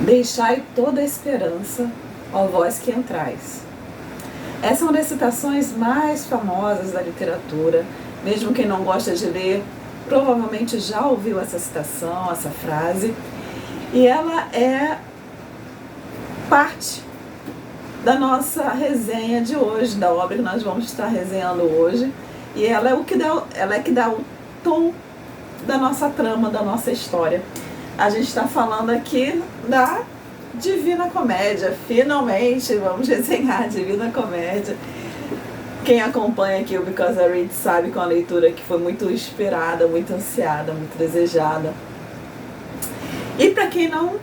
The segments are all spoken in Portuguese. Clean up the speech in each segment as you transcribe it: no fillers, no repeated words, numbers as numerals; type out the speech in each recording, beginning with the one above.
Deixai toda a esperança, ó vós que entrais. Essa é uma das citações mais famosas da literatura. Mesmo quem não gosta de ler, provavelmente já ouviu essa citação, essa frase. E ela é parte da nossa resenha de hoje, da obra que nós vamos estar resenhando hoje. E ela é que dá o tom da nossa trama, da nossa história. A gente está falando aqui da Divina Comédia. Finalmente vamos resenhar a Divina Comédia. Quem acompanha aqui o Because I Read sabe que é uma leitura que foi muito esperada, muito ansiada, muito desejada. E para quem não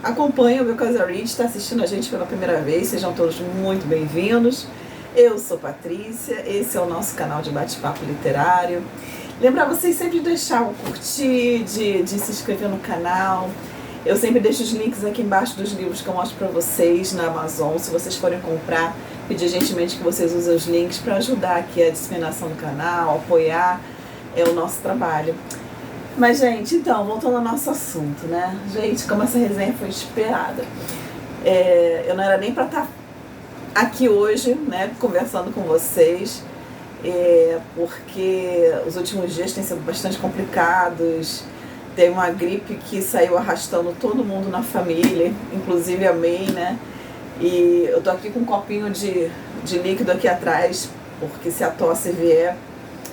acompanha o Because I Read, está assistindo a gente pela primeira vez, sejam todos muito bem-vindos. Eu sou Patrícia, esse é o nosso canal de bate-papo literário. Lembrar vocês sempre de deixar o curtir, de se inscrever no canal. Eu sempre deixo os links aqui embaixo dos livros que eu mostro para vocês na Amazon. Se vocês forem comprar, pedir gentilmente que vocês usem os links para ajudar aqui a disseminação do canal, apoiar o nosso trabalho. Mas, gente, então, voltando ao nosso assunto, né? Gente, como essa resenha foi esperada. Eu não era nem para estar aqui hoje, né, conversando com vocês, porque os últimos dias têm sido bastante complicados. Tem uma gripe que saiu arrastando todo mundo na família, inclusive a May, né? E eu tô aqui com um copinho de líquido aqui atrás, porque se a tosse vier,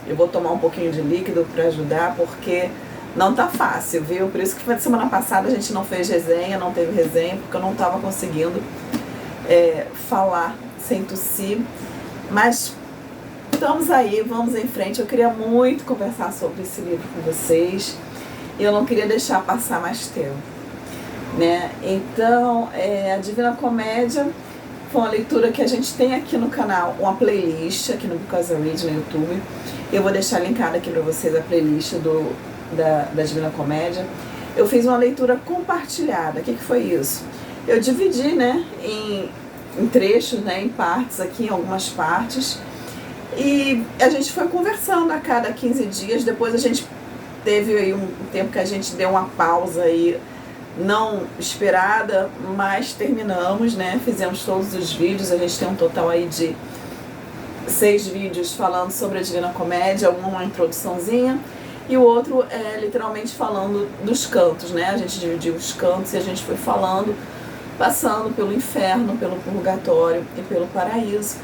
eu vou tomar um pouquinho de líquido para ajudar, porque não tá fácil, viu? Por isso que semana passada a gente não fez resenha, não teve resenha, porque eu não tava conseguindo falar sem tossir. Mas estamos aí, vamos em frente. Eu queria muito conversar sobre esse livro com vocês. E eu não queria deixar passar mais tempo, né? Então, a Divina Comédia foi uma leitura que a gente tem aqui no canal, uma playlist aqui no Because I Read no YouTube. Eu vou deixar linkada aqui para vocês a playlist da Divina Comédia. Eu fiz uma leitura compartilhada. O que foi isso? Eu dividi, né, em trechos, né, em partes aqui, em algumas partes. E a gente foi conversando a cada 15 dias. Depois a gente teve aí um tempo que a gente deu uma pausa aí, não esperada, mas terminamos, né? Fizemos todos os vídeos. A gente tem um total aí de 6 vídeos falando sobre a Divina Comédia, uma introduçãozinha, e o outro é literalmente falando dos cantos, né? A gente dividiu os cantos e a gente foi falando, passando pelo inferno, pelo purgatório e pelo paraíso.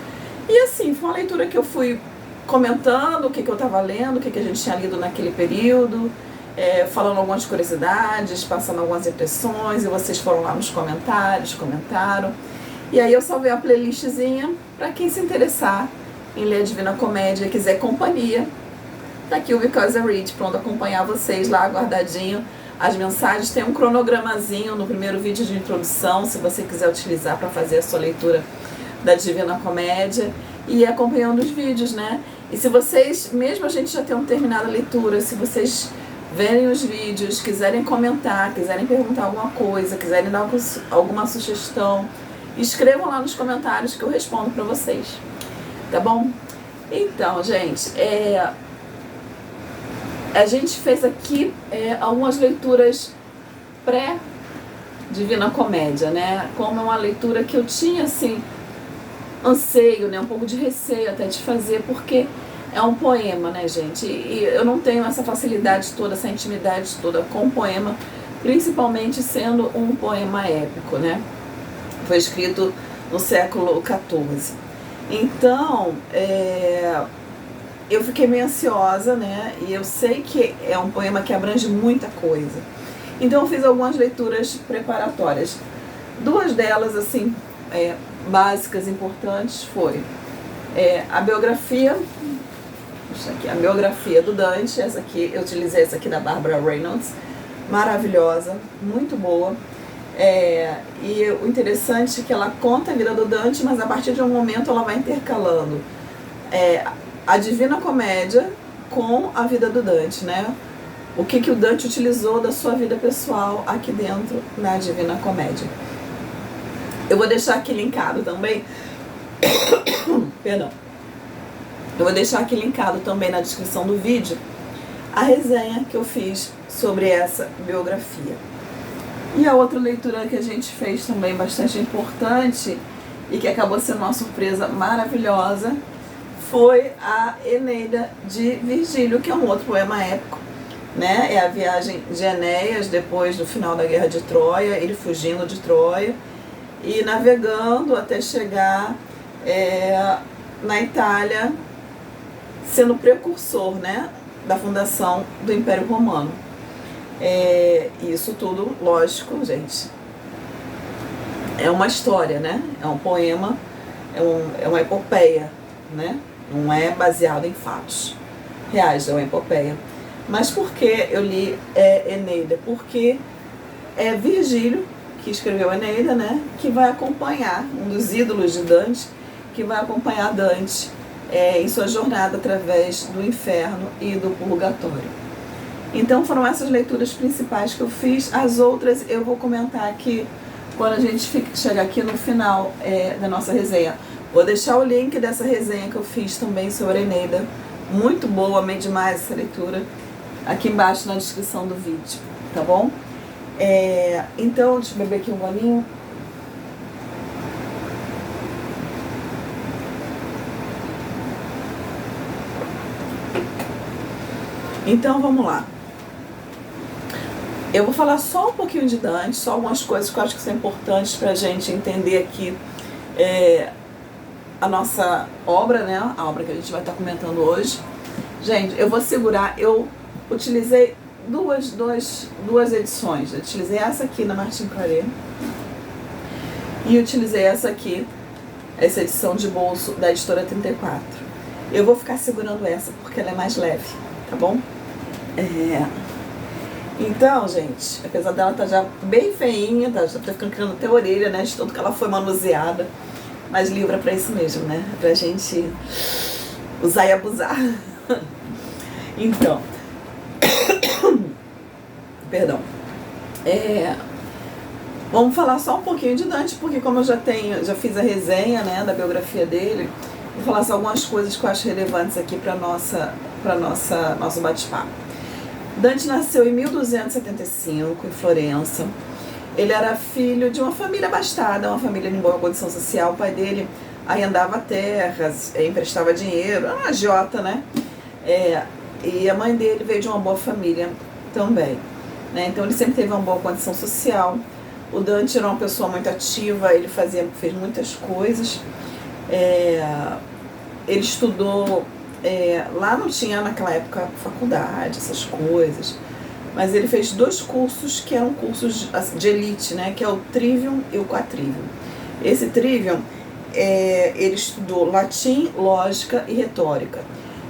E assim, foi uma leitura que eu fui comentando o que eu estava lendo, o que a gente tinha lido naquele período, falando algumas curiosidades, passando algumas impressões, e vocês foram lá nos comentários, comentaram. E aí eu salvei a playlistzinha para quem se interessar em ler a Divina Comédia e quiser companhia. Tá aqui o Because I Read, pronto, acompanhar vocês lá, guardadinho. As mensagens, tem um cronogramazinho no primeiro vídeo de introdução, se você quiser utilizar para fazer a sua leitura da Divina Comédia, e acompanhando os vídeos, né? E se vocês, mesmo a gente já tendo terminado a leitura, se vocês verem os vídeos, quiserem comentar, quiserem perguntar alguma coisa, quiserem dar alguma sugestão, escrevam lá nos comentários que eu respondo para vocês, tá bom? Então, gente, a gente fez aqui algumas leituras pré-Divina Comédia, né? Como é uma leitura que eu tinha, assim, anseio, né, um pouco de receio até de fazer, porque é um poema, né, gente? E eu não tenho essa facilidade toda, essa intimidade toda com o poema, principalmente sendo um poema épico, né? Foi escrito no século XIV. Então, eu fiquei meio ansiosa, né? E eu sei que é um poema que abrange muita coisa. Então, eu fiz algumas leituras preparatórias. 2 delas, assim, básicas, importantes, foi a biografia, a biografia do Dante. Essa aqui, eu utilizei essa aqui da Barbara Reynolds, maravilhosa, muito boa. E o interessante é que ela conta a vida do Dante, mas a partir de um momento ela vai intercalando a Divina Comédia com a vida do Dante, né? O que o Dante utilizou da sua vida pessoal aqui dentro na Divina Comédia. Eu vou deixar aqui linkado também. Perdão. Eu vou deixar aqui linkado também na descrição do vídeo a resenha que eu fiz sobre essa biografia. E a outra leitura que a gente fez também bastante importante e que acabou sendo uma surpresa maravilhosa foi a Eneida de Virgílio, que é um outro poema épico, né? É a viagem de Enéas depois do final da Guerra de Troia, ele fugindo de Troia e navegando até chegar na Itália, sendo precursor, né, da fundação do Império Romano. Isso tudo, lógico, gente, é uma história, né? É um poema, é uma epopeia, né? Não é baseado em fatos reais, é uma epopeia. Mas por que eu li Eneida? Porque é Virgílio, que escreveu Eneida, né? Que vai acompanhar, um dos ídolos de Dante, que vai acompanhar Dante em sua jornada através do inferno e do purgatório. Então foram essas leituras principais que eu fiz. As outras eu vou comentar aqui quando a gente chegar aqui no final da nossa resenha. Vou deixar o link dessa resenha que eu fiz também sobre a Eneida. Muito boa, amei demais essa leitura. Aqui embaixo na descrição do vídeo, tá bom? Então, deixa eu beber aqui um golinho. Então, vamos lá. Eu vou falar só um pouquinho de Dante, só algumas coisas que eu acho que são importantes pra gente entender aqui a nossa obra, né? A obra que a gente vai estar comentando hoje. Gente, eu vou segurar, eu utilizei duas edições. Eu utilizei essa aqui na Martin Claret e utilizei essa aqui, essa edição de bolso da editora 34. Eu vou ficar segurando essa porque ela é mais leve, tá bom? Então, gente, apesar dela estar já bem feinha, já tá ficando criando até a orelha, né? De tanto que ela foi manuseada. Mas livro é pra isso mesmo, né? É pra gente usar e abusar. Então, perdão. Vamos falar só um pouquinho de Dante, porque como eu já fiz a resenha, né, da biografia dele, vou falar só algumas coisas que eu acho relevantes aqui para nosso bate-papo. Dante nasceu em 1275 em Florença. Ele era filho de uma família abastada, uma família em boa condição social. O pai dele arrendava terras, emprestava dinheiro, era uma agiota, né? E a mãe dele veio de uma boa família também, né? Então ele sempre teve uma boa condição social. O Dante era uma pessoa muito ativa, ele fez muitas coisas. Ele estudou, lá não tinha naquela época faculdade, essas coisas, mas ele fez 2 cursos que eram cursos de elite, né? Que é o Trivium e o Quadrivium. Esse Trivium, ele estudou latim, lógica e retórica.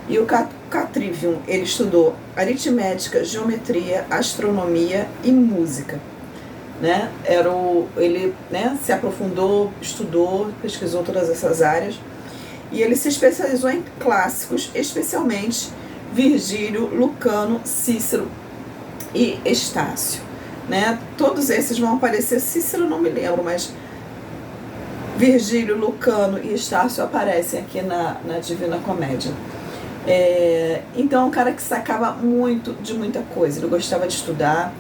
E o Quadrivium, ele estudou aritmética, geometria, astronomia e música, né? Ele, né, se aprofundou, estudou, pesquisou todas essas áreas. E ele se especializou em clássicos, especialmente Virgílio, Lucano, Cícero e Estácio, né? Todos esses vão aparecer, Cícero não me lembro, mas Virgílio, Lucano e Estácio aparecem aqui na Divina Comédia. Então é um cara que sacava muito de muita coisa, ele gostava de estudar,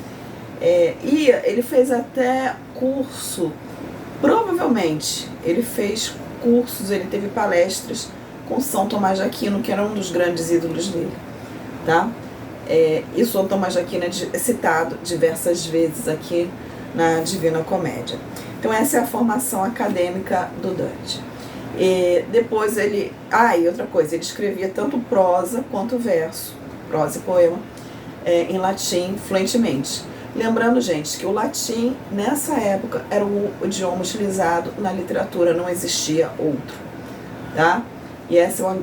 e ele fez até curso, provavelmente ele fez cursos, ele teve palestras com São Tomás de Aquino, que era um dos grandes ídolos dele, tá? E São Tomás de Aquino é citado diversas vezes aqui na Divina Comédia. Então essa é a formação acadêmica do Dante. E depois e outra coisa, ele escrevia tanto prosa quanto verso, prosa e poema, em latim fluentemente. Lembrando, gente, que o latim, nessa época, era o idioma utilizado na literatura, não existia outro, tá? E esse é um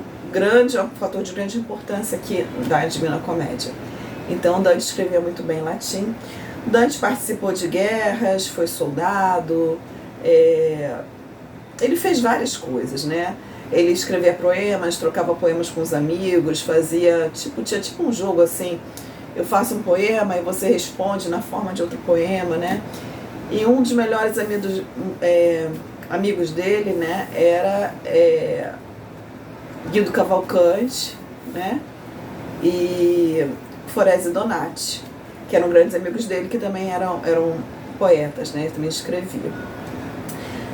fator de grande importância aqui da Divina Comédia. Então, Dante escrevia muito bem latim. Dante participou de guerras, foi soldado, ele fez várias coisas, né? Ele escrevia poemas, trocava poemas com os amigos, tinha tipo um jogo assim, eu faço um poema e você responde na forma de outro poema, né? E um dos melhores amigos dele, né, era Guido Cavalcanti, né? E Forese Donati, que eram grandes amigos dele, que também eram poetas, né? Ele também escrevia.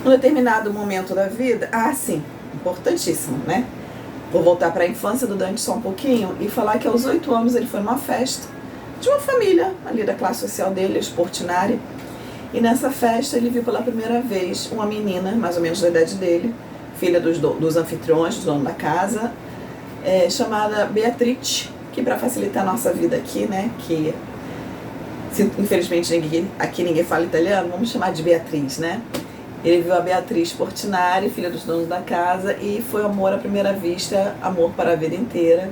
Num determinado momento da vida, sim, importantíssimo, né? Vou voltar para a infância do Dante só um pouquinho e falar que aos 8 anos ele foi numa festa de uma família ali da classe social dele, os Portinari. E nessa festa ele viu pela primeira vez uma menina, mais ou menos da idade dele, filha dos anfitriões, do dono da casa, chamada Beatriz, que para facilitar a nossa vida aqui, né, que infelizmente aqui ninguém fala italiano, vamos chamar de Beatriz, né? Ele viu a Beatriz Portinari, filha dos donos da casa, e foi amor à primeira vista, amor para a vida inteira.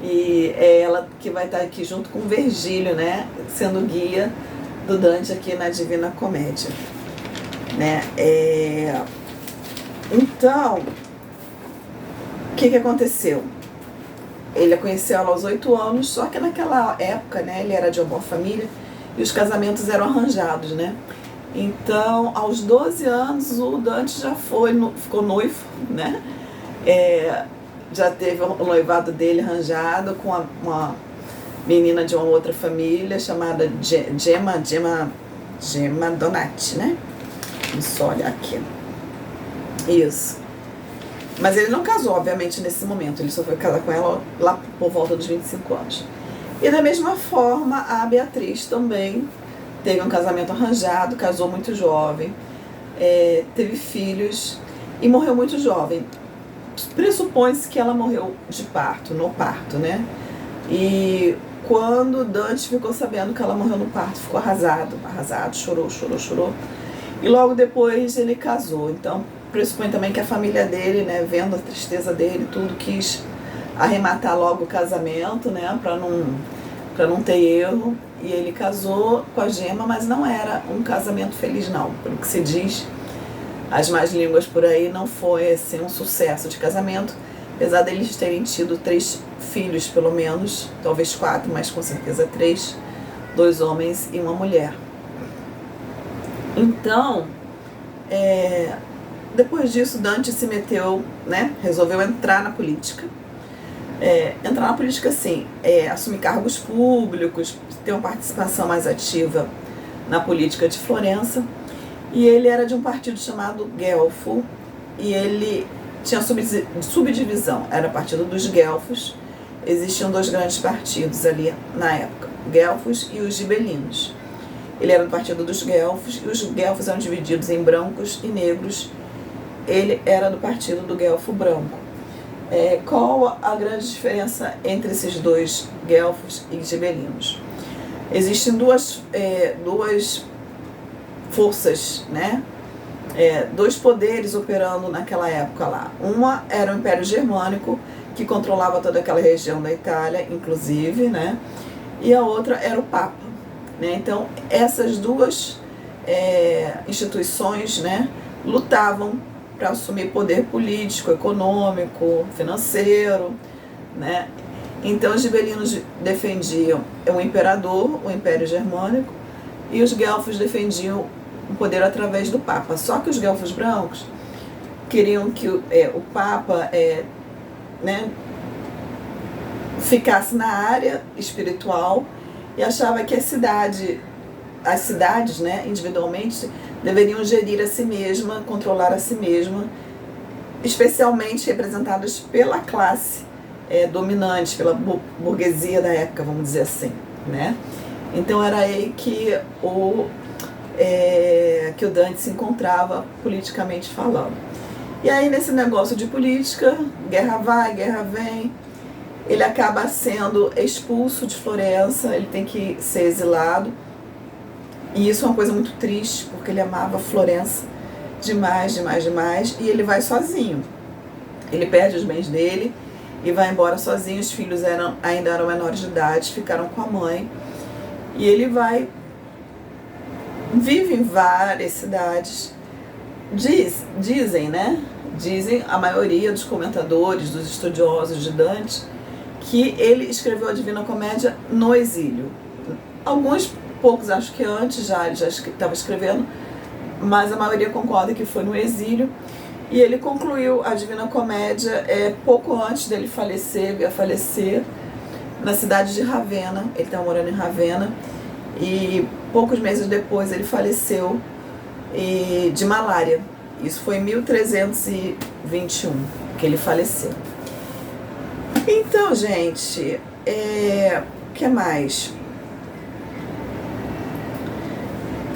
E é ela que vai estar aqui junto com Virgílio, né, sendo guia do Dante aqui na Divina Comédia, né? Então, o que aconteceu? Ele conheceu ela aos 8 anos, só que naquela época, né, ele era de uma boa família e os casamentos eram arranjados, né? Então, aos 12 anos, o Dante já ficou noivo, né? Já teve o noivado dele arranjado com uma menina de uma outra família chamada Gemma Donati, né? Só olhar aqui. Isso. Mas ele não casou, obviamente, nesse momento. Ele só foi casar com ela lá por volta dos 25 anos. E da mesma forma, a Beatriz também teve um casamento arranjado, casou muito jovem, teve filhos e morreu muito jovem. Pressupõe-se que ela morreu de parto, no parto, né? E quando Dante ficou sabendo que ela morreu no parto, ficou arrasado, chorou. E logo depois ele casou. Então, pressupõe também que a família dele, né, vendo a tristeza dele, tudo, quis arrematar logo o casamento, né, para não ter erro. E ele casou com a Gemma, mas não era um casamento feliz, não. Pelo que se diz, as más línguas por aí, não foi assim um sucesso de casamento, apesar deles terem tido 3 filhos, pelo menos, talvez 4, mas com certeza 3, 2 homens e uma mulher. Então, depois disso, Dante se meteu, né, resolveu entrar na política. Entrar na política, assim, assumir cargos públicos, ter uma participação mais ativa na política de Florença. E ele era de um partido chamado Guelfo, e ele tinha subdivisão, era o partido dos Guelfos. Existiam 2 grandes partidos ali na época, Guelfos e os Gibelinos. Ele era do partido dos Guelfos, e os Guelfos eram divididos em brancos e negros. Ele era do partido do Guelfo branco. Qual a grande diferença entre esses 2 Guelfos e Gibelinos? Existem duas forças, né? 2 poderes operando naquela época lá. Uma era o Império Germânico, que controlava toda aquela região da Itália, inclusive, né? E a outra era o Papa, né? Então, essas 2 instituições, né, lutavam para assumir poder político, econômico, financeiro, né? Então, os gibelinos defendiam o imperador, o Império Germânico, e os guelfos defendiam o poder através do Papa. Só que os guelfos brancos queriam que o Papa né, ficasse na área espiritual, e achava que as cidades, né, individualmente, deveriam gerir a si mesma, controlar a si mesma, especialmente representadas pela classe dominante, pela burguesia da época, vamos dizer assim, né? Então era aí que o Dante se encontrava politicamente falando. E aí, nesse negócio de política, guerra vai, guerra vem, ele acaba sendo expulso de Florença, ele tem que ser exilado. E isso é uma coisa muito triste, porque ele amava Florença demais, e ele vai sozinho. Ele perde os bens dele e vai embora sozinho. Os filhos ainda eram menores de idade, ficaram com a mãe. E ele vive em várias cidades. Dizem, né? Dizem a maioria dos comentadores, dos estudiosos de Dante, que ele escreveu a Divina Comédia no exílio. Poucos acho que antes ele já estava escrevendo, mas a maioria concorda que foi no exílio. E ele concluiu a Divina Comédia pouco antes dele falecer, veio a falecer na cidade de Ravenna. Ele estava morando em Ravenna, e poucos meses depois ele faleceu de malária. Isso foi em 1321 que ele faleceu. Então, gente, o que mais?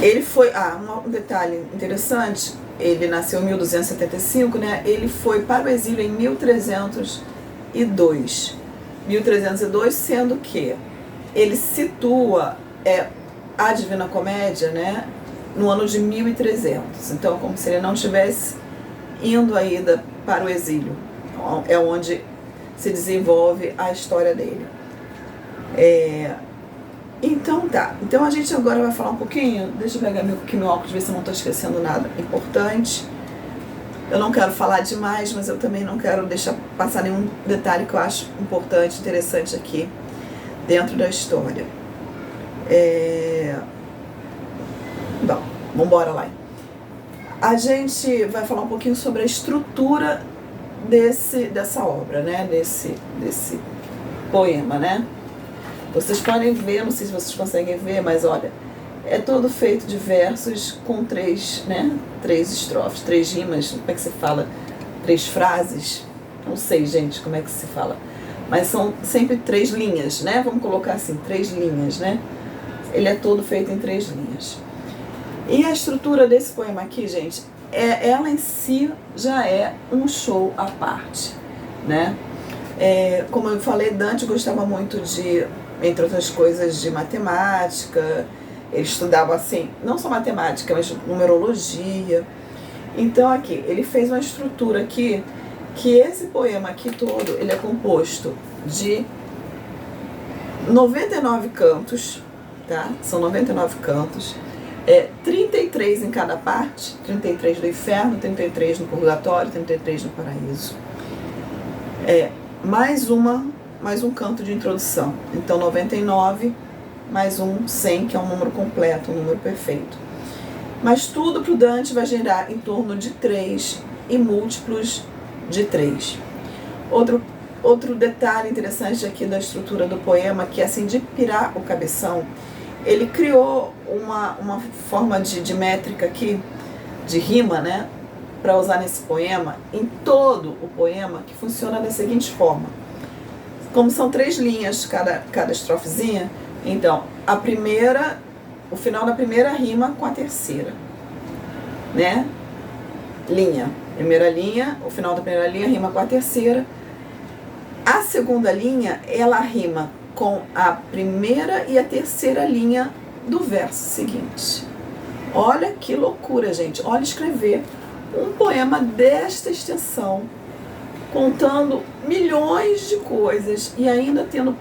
Ele foi... um detalhe interessante, ele nasceu em 1275, né? Ele foi para o exílio em 1302. 1302, sendo que ele situa a Divina Comédia, né, no ano de 1300. Então, como se ele não tivesse indo ainda para o exílio. É onde se desenvolve a história dele. Então tá. Então a gente agora vai falar um pouquinho. Deixa eu pegar meu óculos, ver se eu não estou esquecendo nada importante. Eu não quero falar demais, mas eu também não quero deixar passar nenhum detalhe que eu acho importante, interessante aqui dentro da história. Bom, vamos embora lá. A gente vai falar um pouquinho sobre a estrutura dessa obra, né? Desse poema, né? Vocês podem ver, não sei se vocês conseguem ver, mas olha, é todo feito de versos com 3 estrofes, 3 rimas, como é que se fala? 3 frases, não sei, gente, como é que se fala, mas são sempre 3 linhas, né? Vamos colocar assim, 3 linhas, né? Ele é todo feito em 3 linhas. E a estrutura desse poema aqui, gente, ela em si já é um show à parte, né? Como eu falei, Dante gostava muito de, entre outras coisas, de matemática. Ele estudava, assim, não só matemática, mas numerologia. Então aqui, ele fez uma estrutura aqui, que esse poema aqui todo, ele é composto de 99 cantos, tá? São 99 cantos. 33 em cada parte, 33 do inferno, 33 no purgatório, 33 no paraíso. Mais um canto de introdução. Então 99 mais 100, que é um número completo, um número perfeito. Mas tudo para o Dante vai gerar em torno de 3 e múltiplos de 3. Outro detalhe interessante aqui da estrutura do poema, que é assim de pirar o cabeção, ele criou uma forma de métrica aqui, de rima, né, para usar nesse poema, em todo o poema, que funciona da seguinte forma. Como são 3 linhas cada estrofezinha, então o final da primeira rima com a terceira, né? Linha. Primeira linha, o final da primeira linha rima com a terceira. A segunda linha, ela rima com a primeira e a terceira linha do verso seguinte. Olha que loucura, gente. Olha escrever um poema desta extensão, contando milhões de coisas e ainda tendo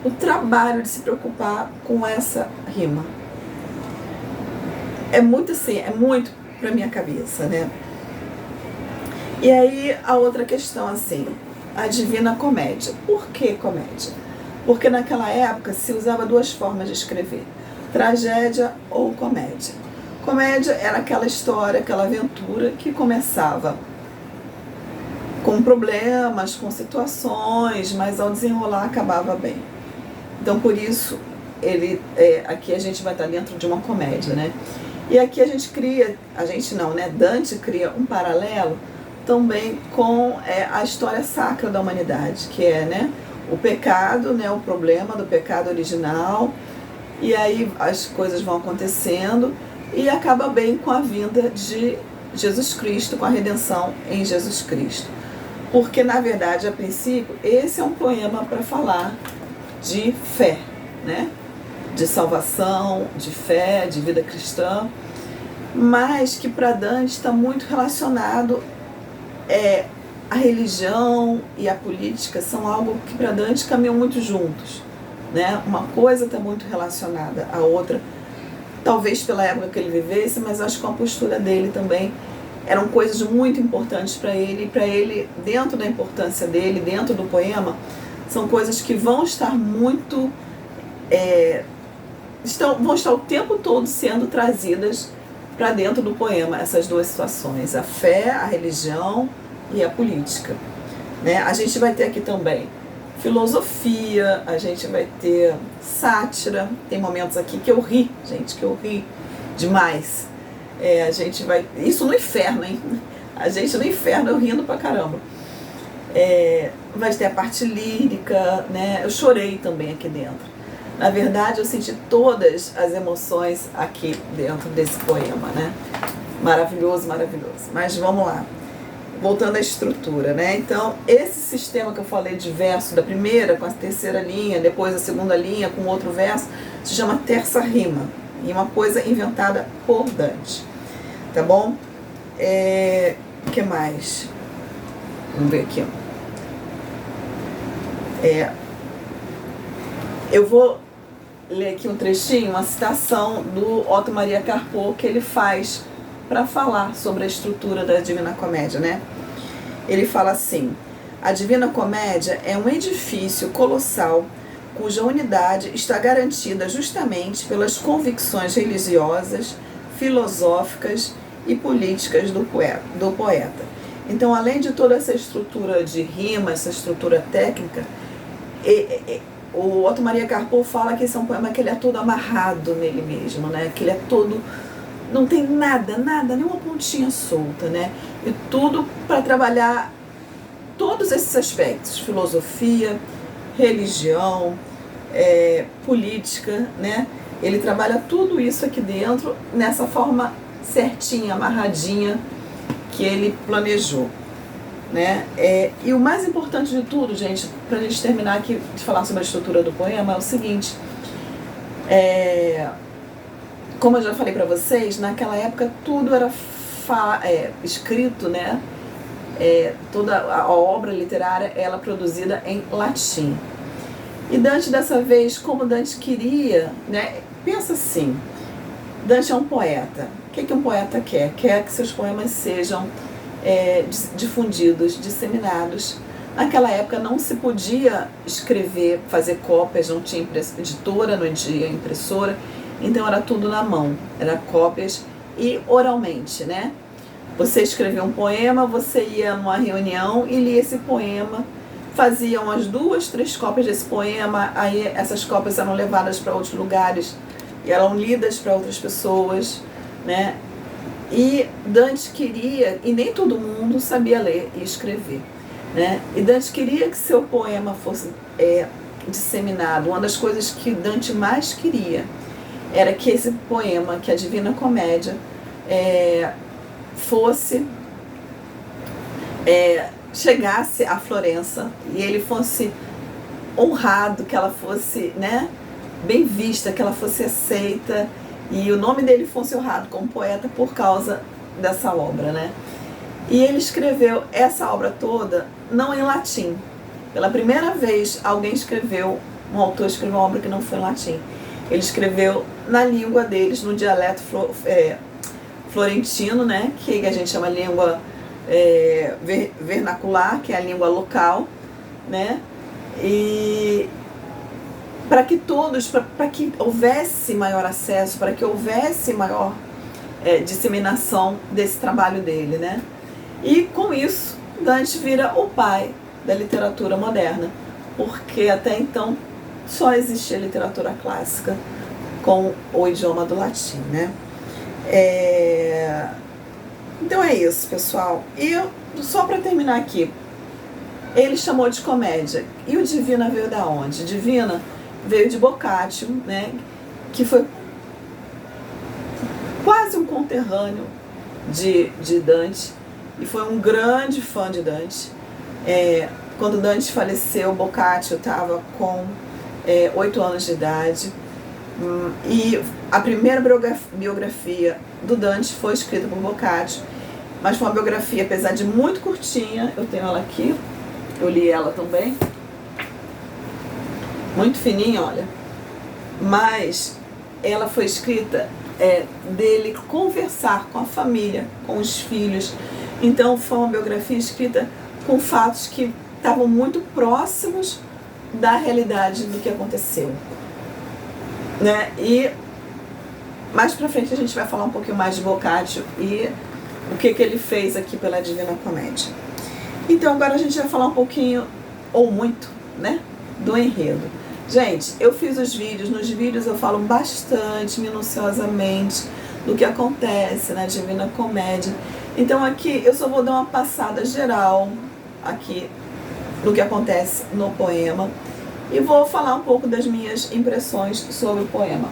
o trabalho de se preocupar com essa rima. É muito assim, é muito pra minha cabeça, né? E aí a outra questão, assim, a Divina Comédia. Por que comédia? Porque naquela época se usava 2 formas de escrever: tragédia ou comédia. Comédia era aquela história, aquela aventura que começava com problemas, com situações, mas ao desenrolar acabava bem. Então por isso aqui a gente vai estar dentro de uma comédia, né? E aqui Dante cria um paralelo também com a história sacra da humanidade, que é, né, o pecado, né, o problema do pecado original, e aí as coisas vão acontecendo e acaba bem com a vinda de Jesus Cristo, com a redenção em Jesus Cristo. Porque, na verdade, a princípio, esse é um poema para falar de fé, né? De salvação, de fé, de vida cristã, mas que para Dante está muito relacionado a religião e a política são algo que para Dante caminham muito juntos, né? Uma coisa está muito relacionada à outra, talvez pela época que ele vivesse, mas acho que com a postura dele também eram coisas muito importantes para ele, e para ele, dentro da importância dele, dentro do poema, são coisas que vão estar muito vão estar o tempo todo sendo trazidas para dentro do poema, essas 2 situações, a fé, a religião e a política, né? A gente vai ter aqui também filosofia, a gente vai ter sátira. Tem momentos aqui que eu ri, gente, que eu ri demais. A gente vai... Isso no inferno, hein? A gente no inferno, eu rindo pra caramba. Vai ter a parte lírica, né? Eu chorei também aqui dentro. Na verdade, eu senti todas as emoções aqui dentro desse poema, né? Maravilhoso, maravilhoso. Mas vamos lá. Voltando à estrutura, né? Então, esse sistema que eu falei de verso da primeira com a terceira linha, depois a segunda linha com outro verso, se chama terça rima. E uma coisa inventada por Dante. Tá bom? O que mais? Vamos ver aqui. Eu vou ler aqui um trechinho, uma citação do Otto Maria Carpo que ele faz para falar sobre a estrutura da Divina Comédia, né? Ele fala assim: a Divina Comédia é um edifício colossal cuja unidade está garantida justamente pelas convicções religiosas, filosóficas e políticas do poeta. Então, além de toda essa estrutura de rima, essa estrutura técnica, o Otto Maria Carpo fala que esse é um poema que ele é todo amarrado nele mesmo, né? Que ele é todo... Não tem nada, nenhuma pontinha solta, né? E tudo para trabalhar todos esses aspectos. Filosofia, religião, política, né? Ele trabalha tudo isso aqui dentro, nessa forma certinha, amarradinha, que ele planejou, né? E o mais importante de tudo, gente, para a gente terminar aqui de falar sobre a estrutura do poema, é o seguinte: como eu já falei para vocês, naquela época tudo era escrito, né? Toda a obra literária ela produzida em latim. E Dante, dessa vez, como Dante queria, né? Pensa assim, Dante é um poeta. O que um poeta quer? Quer que seus poemas sejam difundidos, disseminados. Naquela época não se podia escrever, fazer cópias, não tinha editora, não tinha impressora, então era tudo na mão, era cópias e oralmente, né? Você escrevia um poema, você ia numa reunião e lia esse poema, fazia umas 2, 3 cópias desse poema, aí essas cópias eram levadas para outros lugares e eram lidas para outras pessoas, né? E Dante queria, e nem todo mundo sabia ler e escrever, né? E Dante queria que seu poema fosse disseminado. Uma das coisas que Dante mais queria era que esse poema, que a Divina Comédia, chegasse a Florença e ele fosse honrado, que ela fosse, né, bem vista, que ela fosse aceita e o nome dele fosse honrado como poeta por causa dessa obra, né? E ele escreveu essa obra toda não em latim. Pela primeira vez alguém escreveu, um autor escreveu uma obra que não foi em latim. Ele escreveu na língua deles, no dialeto florentino, né, que a gente chama língua vernacular, que é a língua local, né? E para que todos, para que houvesse maior acesso, para que houvesse maior disseminação desse trabalho dele, né? E com isso, Dante vira o pai da literatura moderna, porque até então só existia literatura clássica com o idioma do latim, né? Então é isso, pessoal. E só para terminar aqui, ele chamou de comédia. E o Divina veio da onde? Divina veio de Boccaccio, né? Que foi quase um conterrâneo de Dante e foi um grande fã de Dante. Quando Dante faleceu, Boccaccio estava com 8 anos de idade. E a primeira biografia do Dante foi escrita por Boccaccio, mas foi uma biografia, apesar de muito curtinha, eu tenho ela aqui, eu li ela também, muito fininha, olha, mas ela foi escrita dele conversar com a família, com os filhos, então foi uma biografia escrita com fatos que estavam muito próximos da realidade do que aconteceu, né? E mais pra frente a gente vai falar um pouquinho mais de Boccaccio e o que ele fez aqui pela Divina Comédia. Então agora a gente vai falar um pouquinho, ou muito, né, do enredo. Gente, eu fiz os vídeos, nos vídeos eu falo bastante, minuciosamente, do que acontece na Divina Comédia. Então aqui eu só vou dar uma passada geral aqui do que acontece no poema e vou falar um pouco das minhas impressões sobre o poema.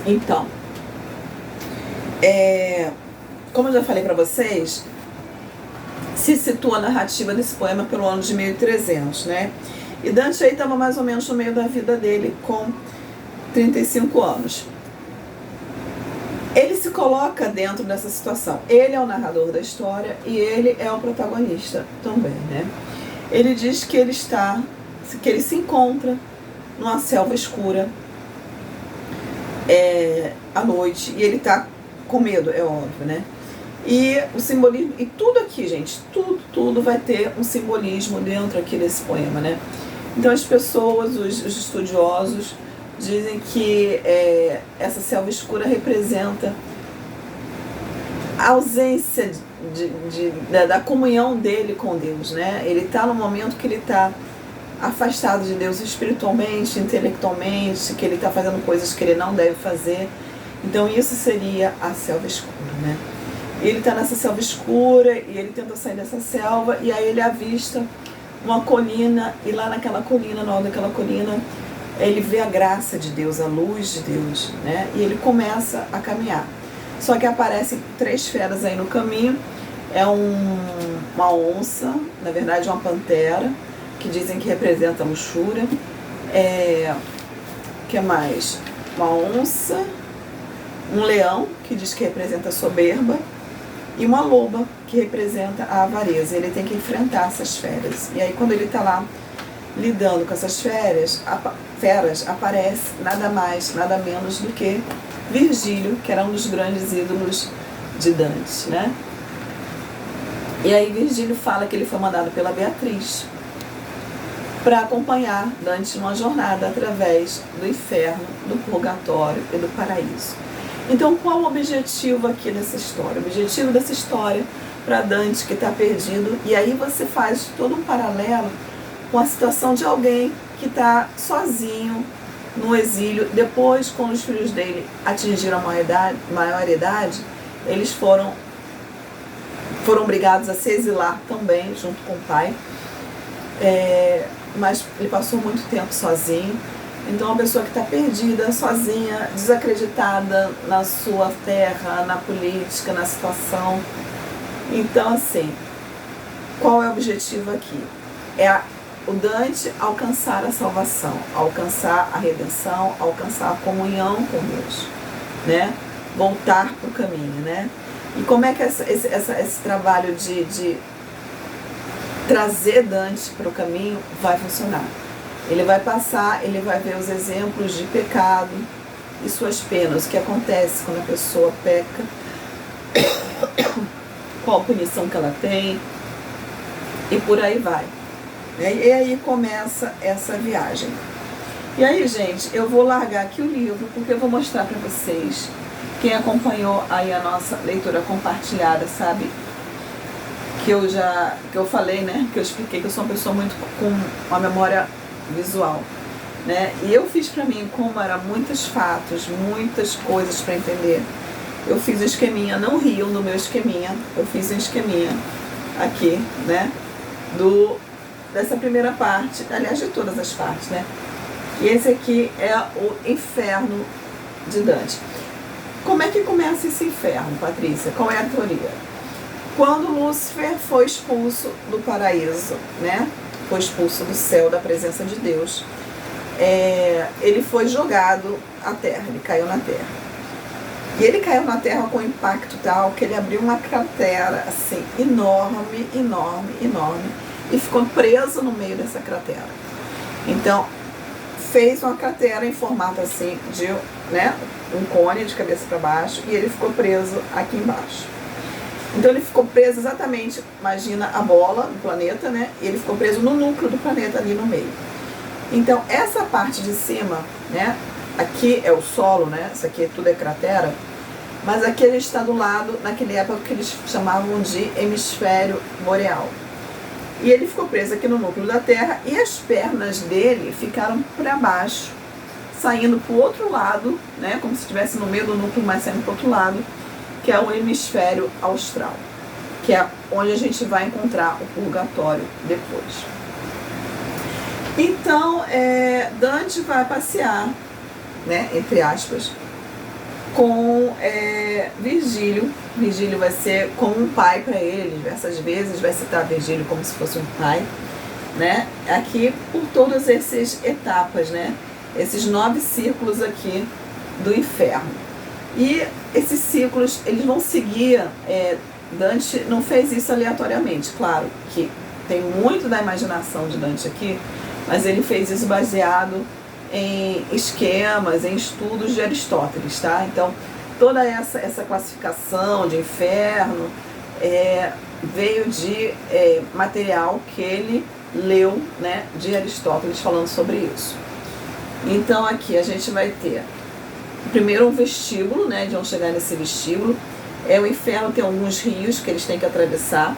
Então, como eu já falei para vocês, se situa a narrativa desse poema pelo ano de 1300, né? E Dante aí estava mais ou menos no meio da vida dele, com 35 anos. Ele se coloca dentro dessa situação. Ele é o narrador da história e ele é o protagonista também, né? Ele diz que ele se encontra numa selva escura à noite e ele está com medo, é óbvio, né? E o simbolismo, e tudo aqui, gente, tudo vai ter um simbolismo dentro aqui desse poema, né? Então as pessoas, os estudiosos, dizem que essa selva escura representa a ausência da comunhão dele com Deus, né? Ele está no momento que ele está afastado de Deus espiritualmente, intelectualmente, que ele está fazendo coisas que ele não deve fazer. Então isso seria a selva escura, né? Ele está nessa selva escura e ele tenta sair dessa selva e aí ele avista uma colina e lá naquela colina, no alto daquela colina, ele vê a graça de Deus, a luz de Deus, né? E ele começa a caminhar. Só que aparecem 3 feras aí no caminho. É uma onça, na verdade uma pantera, que dizem que representa a luxúria. Que mais? Uma onça, um leão, que diz que representa a soberba, e uma loba, que representa a avareza. Ele tem que enfrentar essas feras. E aí quando ele está lá lidando com essas feras, aparece nada mais, nada menos do que Virgílio, que era um dos grandes ídolos de Dante, né? E aí Virgílio fala que ele foi mandado pela Beatriz para acompanhar Dante numa jornada através do inferno, do purgatório e do paraíso. Então, qual o objetivo aqui dessa história? O objetivo dessa história para Dante, que está perdido, e aí você faz todo um paralelo com a situação de alguém que está sozinho no exílio. Depois, quando os filhos dele atingiram a maioridade, eles foram obrigados a se exilar também, junto com o pai. Mas ele passou muito tempo sozinho. Então, uma pessoa que está perdida, sozinha, desacreditada na sua terra, na política, na situação. Então, assim, qual é o objetivo aqui? O Dante alcançar a salvação, alcançar a redenção, alcançar a comunhão com Deus, né? Voltar para o caminho, né? E como é que esse trabalho de trazer Dante para o caminho vai funcionar? Ele vai passar, ele vai ver os exemplos de pecado e suas penas, o que acontece quando a pessoa peca, qual a punição que ela tem, e por aí vai. E aí começa essa viagem. E aí, gente, eu vou largar aqui o livro, porque eu vou mostrar para vocês. Quem acompanhou aí a nossa leitura compartilhada sabe que eu falei, né? Que eu expliquei que eu sou uma pessoa muito com uma memória visual, né? E eu fiz para mim, como era muitos fatos, muitas coisas para entender, eu fiz um esqueminha, não riam no meu esqueminha, eu fiz um esqueminha aqui, né? Dessa primeira parte, aliás, de todas as partes, né? E esse aqui é o inferno de Dante. Como é que começa esse inferno, Patrícia? Qual é a teoria? Quando Lúcifer foi expulso do paraíso, né? Foi expulso do céu, da presença de Deus, ele foi jogado à terra, ele caiu na terra. E ele caiu na terra com um impacto tal que ele abriu uma cratera assim, enorme, enorme, enorme, e ficou preso no meio dessa cratera. Então, fez uma cratera em formato assim de, né, um cone de cabeça para baixo, e ele ficou preso aqui embaixo. Então ele ficou preso exatamente, imagina a bola do planeta, né? E ele ficou preso no núcleo do planeta ali no meio. Então essa parte de cima, né? Aqui é o solo, né? Isso aqui tudo é cratera. Mas aqui a gente está do lado, naquela época que eles chamavam de hemisfério boreal. E ele ficou preso aqui no núcleo da Terra e as pernas dele ficaram para baixo, saindo para o outro lado, né, como se estivesse no meio do núcleo, mas saindo para o outro lado, que é o hemisfério austral, que é onde a gente vai encontrar o purgatório depois. Então, Dante vai passear, né, entre aspas, com Virgílio. Virgílio vai ser como um pai para ele, diversas vezes vai citar Virgílio como se fosse um pai, né? Aqui por todas essas etapas, né? Esses 9 círculos aqui do inferno. E esses círculos, eles vão seguir, Dante não fez isso aleatoriamente, claro que tem muito da imaginação de Dante aqui, mas ele fez isso baseado em esquemas, em estudos de Aristóteles, tá? Então, toda essa classificação de inferno veio de material que ele leu, né, de Aristóteles falando sobre isso. Então, aqui a gente vai ter primeiro um vestíbulo, né, de onde chegar nesse vestíbulo. O inferno tem alguns rios que eles têm que atravessar.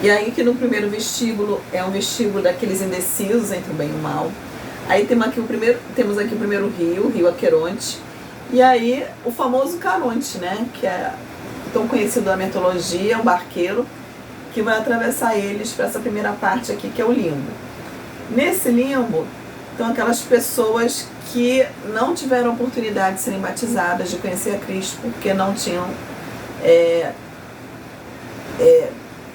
E aí que no primeiro vestíbulo é um vestíbulo daqueles indecisos entre o bem e o mal. Aí temos aqui o primeiro rio, o rio Aqueronte. E aí o famoso Caronte, né, que é tão conhecido na mitologia, o barqueiro, que vai atravessar eles para essa primeira parte aqui, que é o limbo. Nesse limbo estão aquelas pessoas que não tiveram oportunidade de serem batizadas, de conhecer a Cristo, porque não tinham...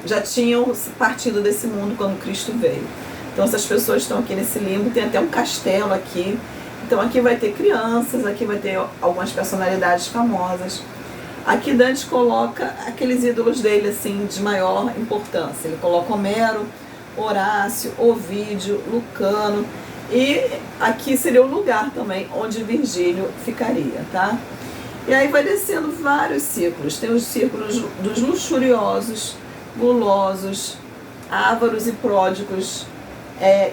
já tinham partido desse mundo quando Cristo veio. Então essas pessoas estão aqui nesse limbo, tem até um castelo aqui. Então aqui vai ter crianças, aqui vai ter algumas personalidades famosas. Aqui Dante coloca aqueles ídolos dele assim de maior importância. Ele coloca Homero, Horácio, Ovídio, Lucano. E aqui seria o lugar também onde Virgílio ficaria, tá? E aí vai descendo vários círculos. Tem os círculos dos luxuriosos, gulosos, ávaros e pródigos,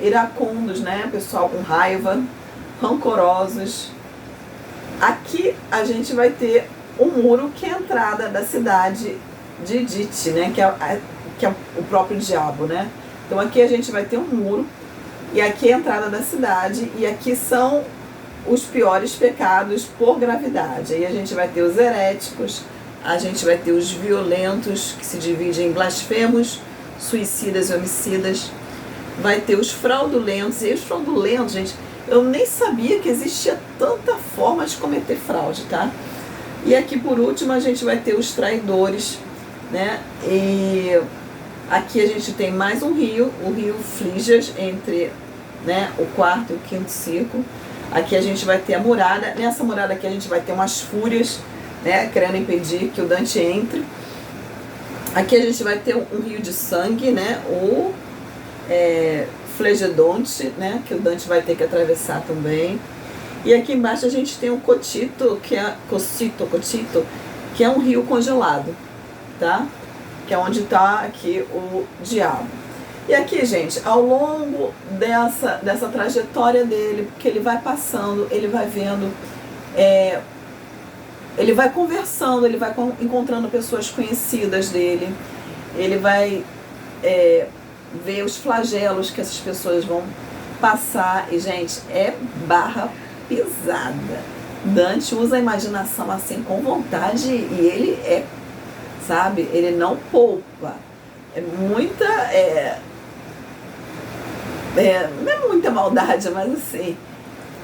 iracundos, né? Pessoal com raiva, rancorosos. Aqui a gente vai ter um muro que é a entrada da cidade de Dite, né? Que é o próprio diabo, né? Então aqui a gente vai ter um muro e aqui é a entrada da cidade e aqui são os piores pecados por gravidade. Aí a gente vai ter os heréticos, a gente vai ter os violentos, que se dividem em blasfemos, suicidas e homicidas. Vai ter os fraudulentos. E os fraudulentos, gente, eu nem sabia que existia tanta forma de cometer fraude, tá? E aqui, por último, a gente vai ter os traidores, né? E aqui a gente tem mais um rio, o rio Flígias, entre, né, o quarto e o quinto círculo. Aqui a gente vai ter a muralha. Nessa muralha aqui a gente vai ter umas fúrias, né, querendo impedir que o Dante entre. Aqui a gente vai ter um rio de sangue, né, o Flegedonte, né, que o Dante vai ter que atravessar também. E aqui embaixo a gente tem o Cotito, que é Cotito, que é um rio congelado, tá? Que é onde está aqui o diabo. E aqui, gente, ao longo dessa trajetória dele, que ele vai passando, ele vai vendo, ele vai conversando, ele vai encontrando pessoas conhecidas dele, ele vai ver os flagelos que essas pessoas vão passar. E, gente, é barra pesada. Dante usa a imaginação assim com vontade e ele sabe, ele não poupa. É muita... não é muita maldade, mas assim,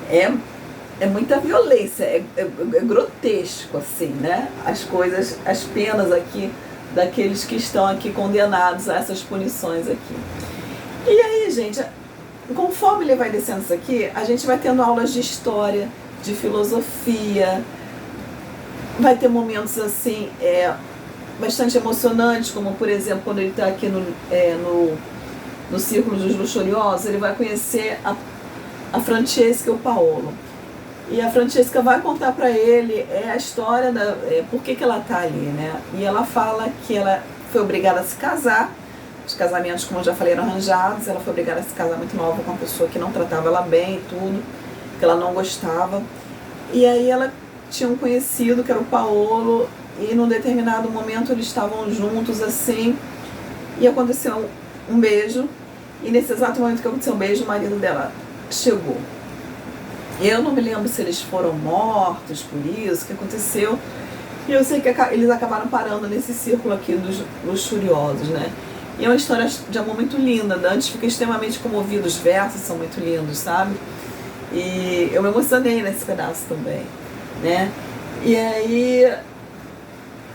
é muita violência, é grotesco, assim, né? As coisas, as penas aqui daqueles que estão aqui condenados a essas punições aqui. E aí, gente, conforme ele vai descendo isso aqui, a gente vai tendo aulas de história, de filosofia, vai ter momentos assim, bastante emocionantes, como por exemplo, quando ele está aqui no Círculo dos Luxuriosos, ele vai conhecer a Francesca e o Paolo. E a Francesca vai contar para ele a história por que ela está ali, né? E ela fala que ela foi obrigada a se casar. Os casamentos, como eu já falei, eram arranjados. Ela foi obrigada a se casar muito nova com uma pessoa que não tratava ela bem e tudo, que ela não gostava. E aí ela tinha um conhecido que era o Paolo, e num determinado momento eles estavam juntos assim, e aconteceu um beijo, e nesse exato momento que aconteceu o beijo, o marido dela chegou. Eu não me lembro se eles foram mortos por isso, o que aconteceu. E eu sei que eles acabaram parando nesse círculo aqui dos luxuriosos, né? E é uma história de amor muito linda. Dante fica extremamente comovido, os versos são muito lindos, sabe? E eu me emocionei nesse pedaço também, né? E aí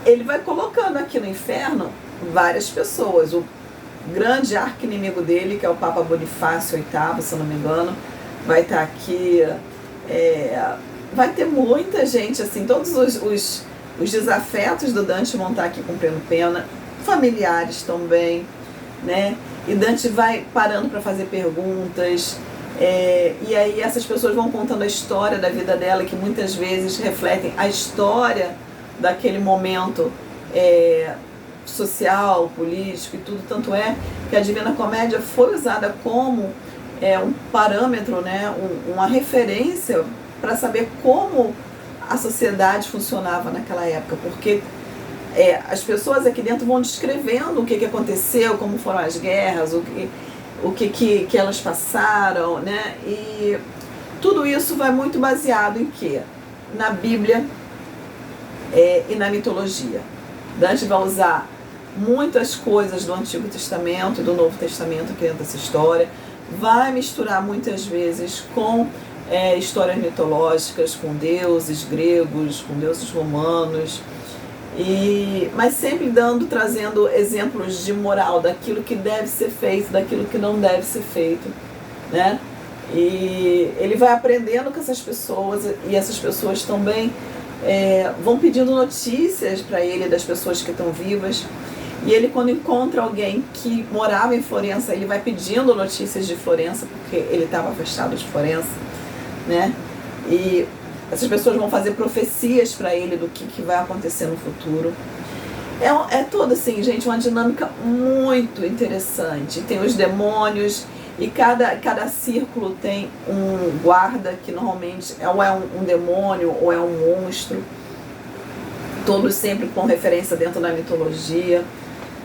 ele vai colocando aqui no inferno várias pessoas. O grande arqui-inimigo dele, que é o Papa Bonifácio VIII, se eu não me engano, vai estar aqui. Vai ter muita gente, assim, todos os desafetos do Dante vão estar aqui cumprindo pena, familiares também, né? E Dante vai parando para fazer perguntas, e aí essas pessoas vão contando a história da vida dela, que muitas vezes refletem a história daquele momento social, político e tudo. Tanto é que a Divina Comédia foi usada como um parâmetro, né? Uma referência para saber como a sociedade funcionava naquela época, porque as pessoas aqui dentro vão descrevendo o que aconteceu, como foram as guerras, o que elas passaram, né? E tudo isso vai muito baseado em quê? Na Bíblia e na mitologia. Dante vai usar muitas coisas do Antigo Testamento e do Novo Testamento aqui dentro dessa história, vai misturar muitas vezes com histórias mitológicas, com deuses gregos, com deuses romanos, mas sempre trazendo exemplos de moral, daquilo que deve ser feito, daquilo que não deve ser feito, né? E ele vai aprendendo com essas pessoas, e essas pessoas também vão pedindo notícias para ele das pessoas que estão vivas. E ele, quando encontra alguém que morava em Florença, ele vai pedindo notícias de Florença, porque ele estava afastado de Florença, né? E essas pessoas vão fazer profecias para ele do que vai acontecer no futuro. É toda, assim, gente, uma dinâmica muito interessante. Tem os demônios, e cada círculo tem um guarda, que normalmente ou é um demônio ou é um monstro. Todos sempre com referência dentro da mitologia,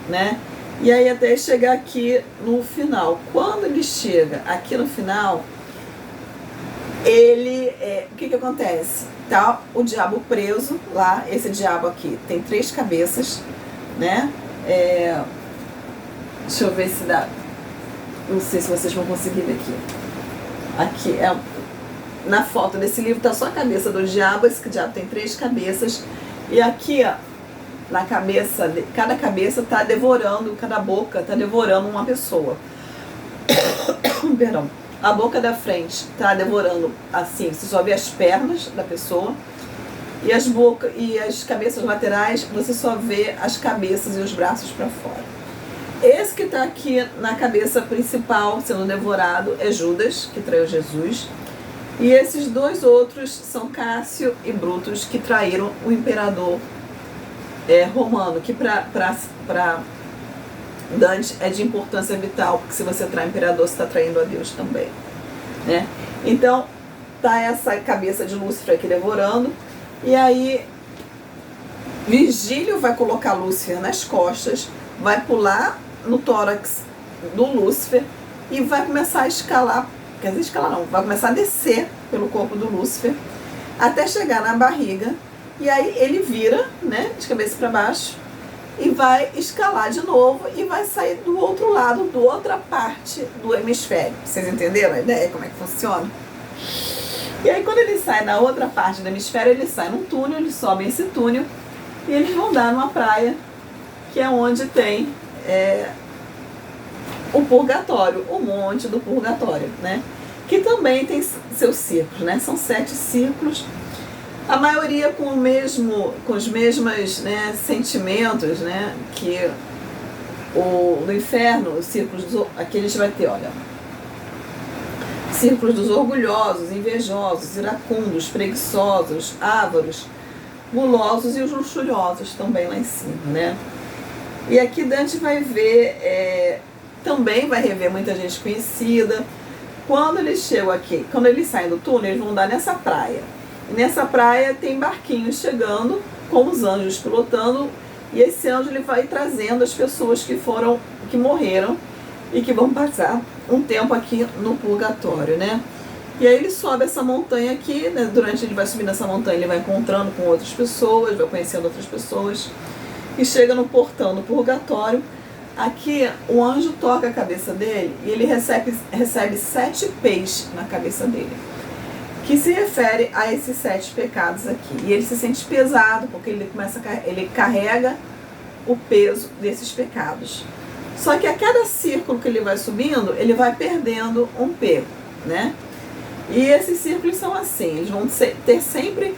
né? E aí até chegar aqui no final. Quando ele chega aqui no final, o que acontece? Tá o diabo preso lá. Esse diabo aqui tem 3 cabeças, né? Deixa eu ver se dá. Não sei se vocês vão conseguir ver aqui. Na foto desse livro tá só a cabeça do diabo. Esse diabo tem 3 cabeças. E aqui, ó, na cabeça, cada cabeça tá devorando, cada boca tá devorando uma pessoa. Perdão. A boca da frente tá devorando assim, você só vê as pernas da pessoa, e as cabeças laterais você só vê as cabeças e os braços para fora. Esse que tá aqui na cabeça principal sendo devorado é Judas, que traiu Jesus. E esses 2 outros são Cássio e Brutus, que traíram o imperador romano, que para Dante é de importância vital, porque se você trai o imperador, você está traindo a Deus também, né? Então, tá essa cabeça de Lúcifer aqui devorando, e aí Virgílio vai colocar Lúcifer nas costas, vai pular no tórax do Lúcifer e vai começar a escalar. Quer dizer, escalar não, vai começar a descer pelo corpo do Lúcifer até chegar na barriga, e aí ele vira, né, de cabeça para baixo, e vai escalar de novo e vai sair do outro lado, da outra parte do hemisfério. Vocês entenderam a ideia, como é que funciona? E aí quando ele sai na outra parte do hemisfério, ele sai num túnel, eles sobem esse túnel e eles vão dar numa praia, que é onde tem o purgatório, o monte do purgatório, né? Que também tem seus círculos, né? São 7 círculos, a maioria com os mesmos, né, sentimentos, né? Que no inferno, os círculos aqui a gente vai ter, olha, círculos dos orgulhosos, invejosos, iracundos, preguiçosos, ávaros, gulosos e os luxuriosos também lá em cima, né? E aqui Dante vai ver, também vai rever muita gente conhecida. Quando eles chegam aqui, quando eles saem do túnel, eles vão dar nessa praia. E nessa praia tem barquinhos chegando, com os anjos pilotando, e esse anjo ele vai trazendo as pessoas que morreram e que vão passar um tempo aqui no purgatório, né? E aí ele sobe essa montanha aqui, né? Durante ele vai subindo essa montanha, ele vai encontrando com outras pessoas, vai conhecendo outras pessoas, e chega no portão do purgatório. Aqui o anjo toca a cabeça dele e ele recebe 7 peixes na cabeça dele, que se refere a esses 7 pecados aqui. E ele se sente pesado, porque ele carrega o peso desses pecados. Só que a cada círculo que ele vai subindo, ele vai perdendo um P, né? E esses círculos são assim, eles vão ter sempre,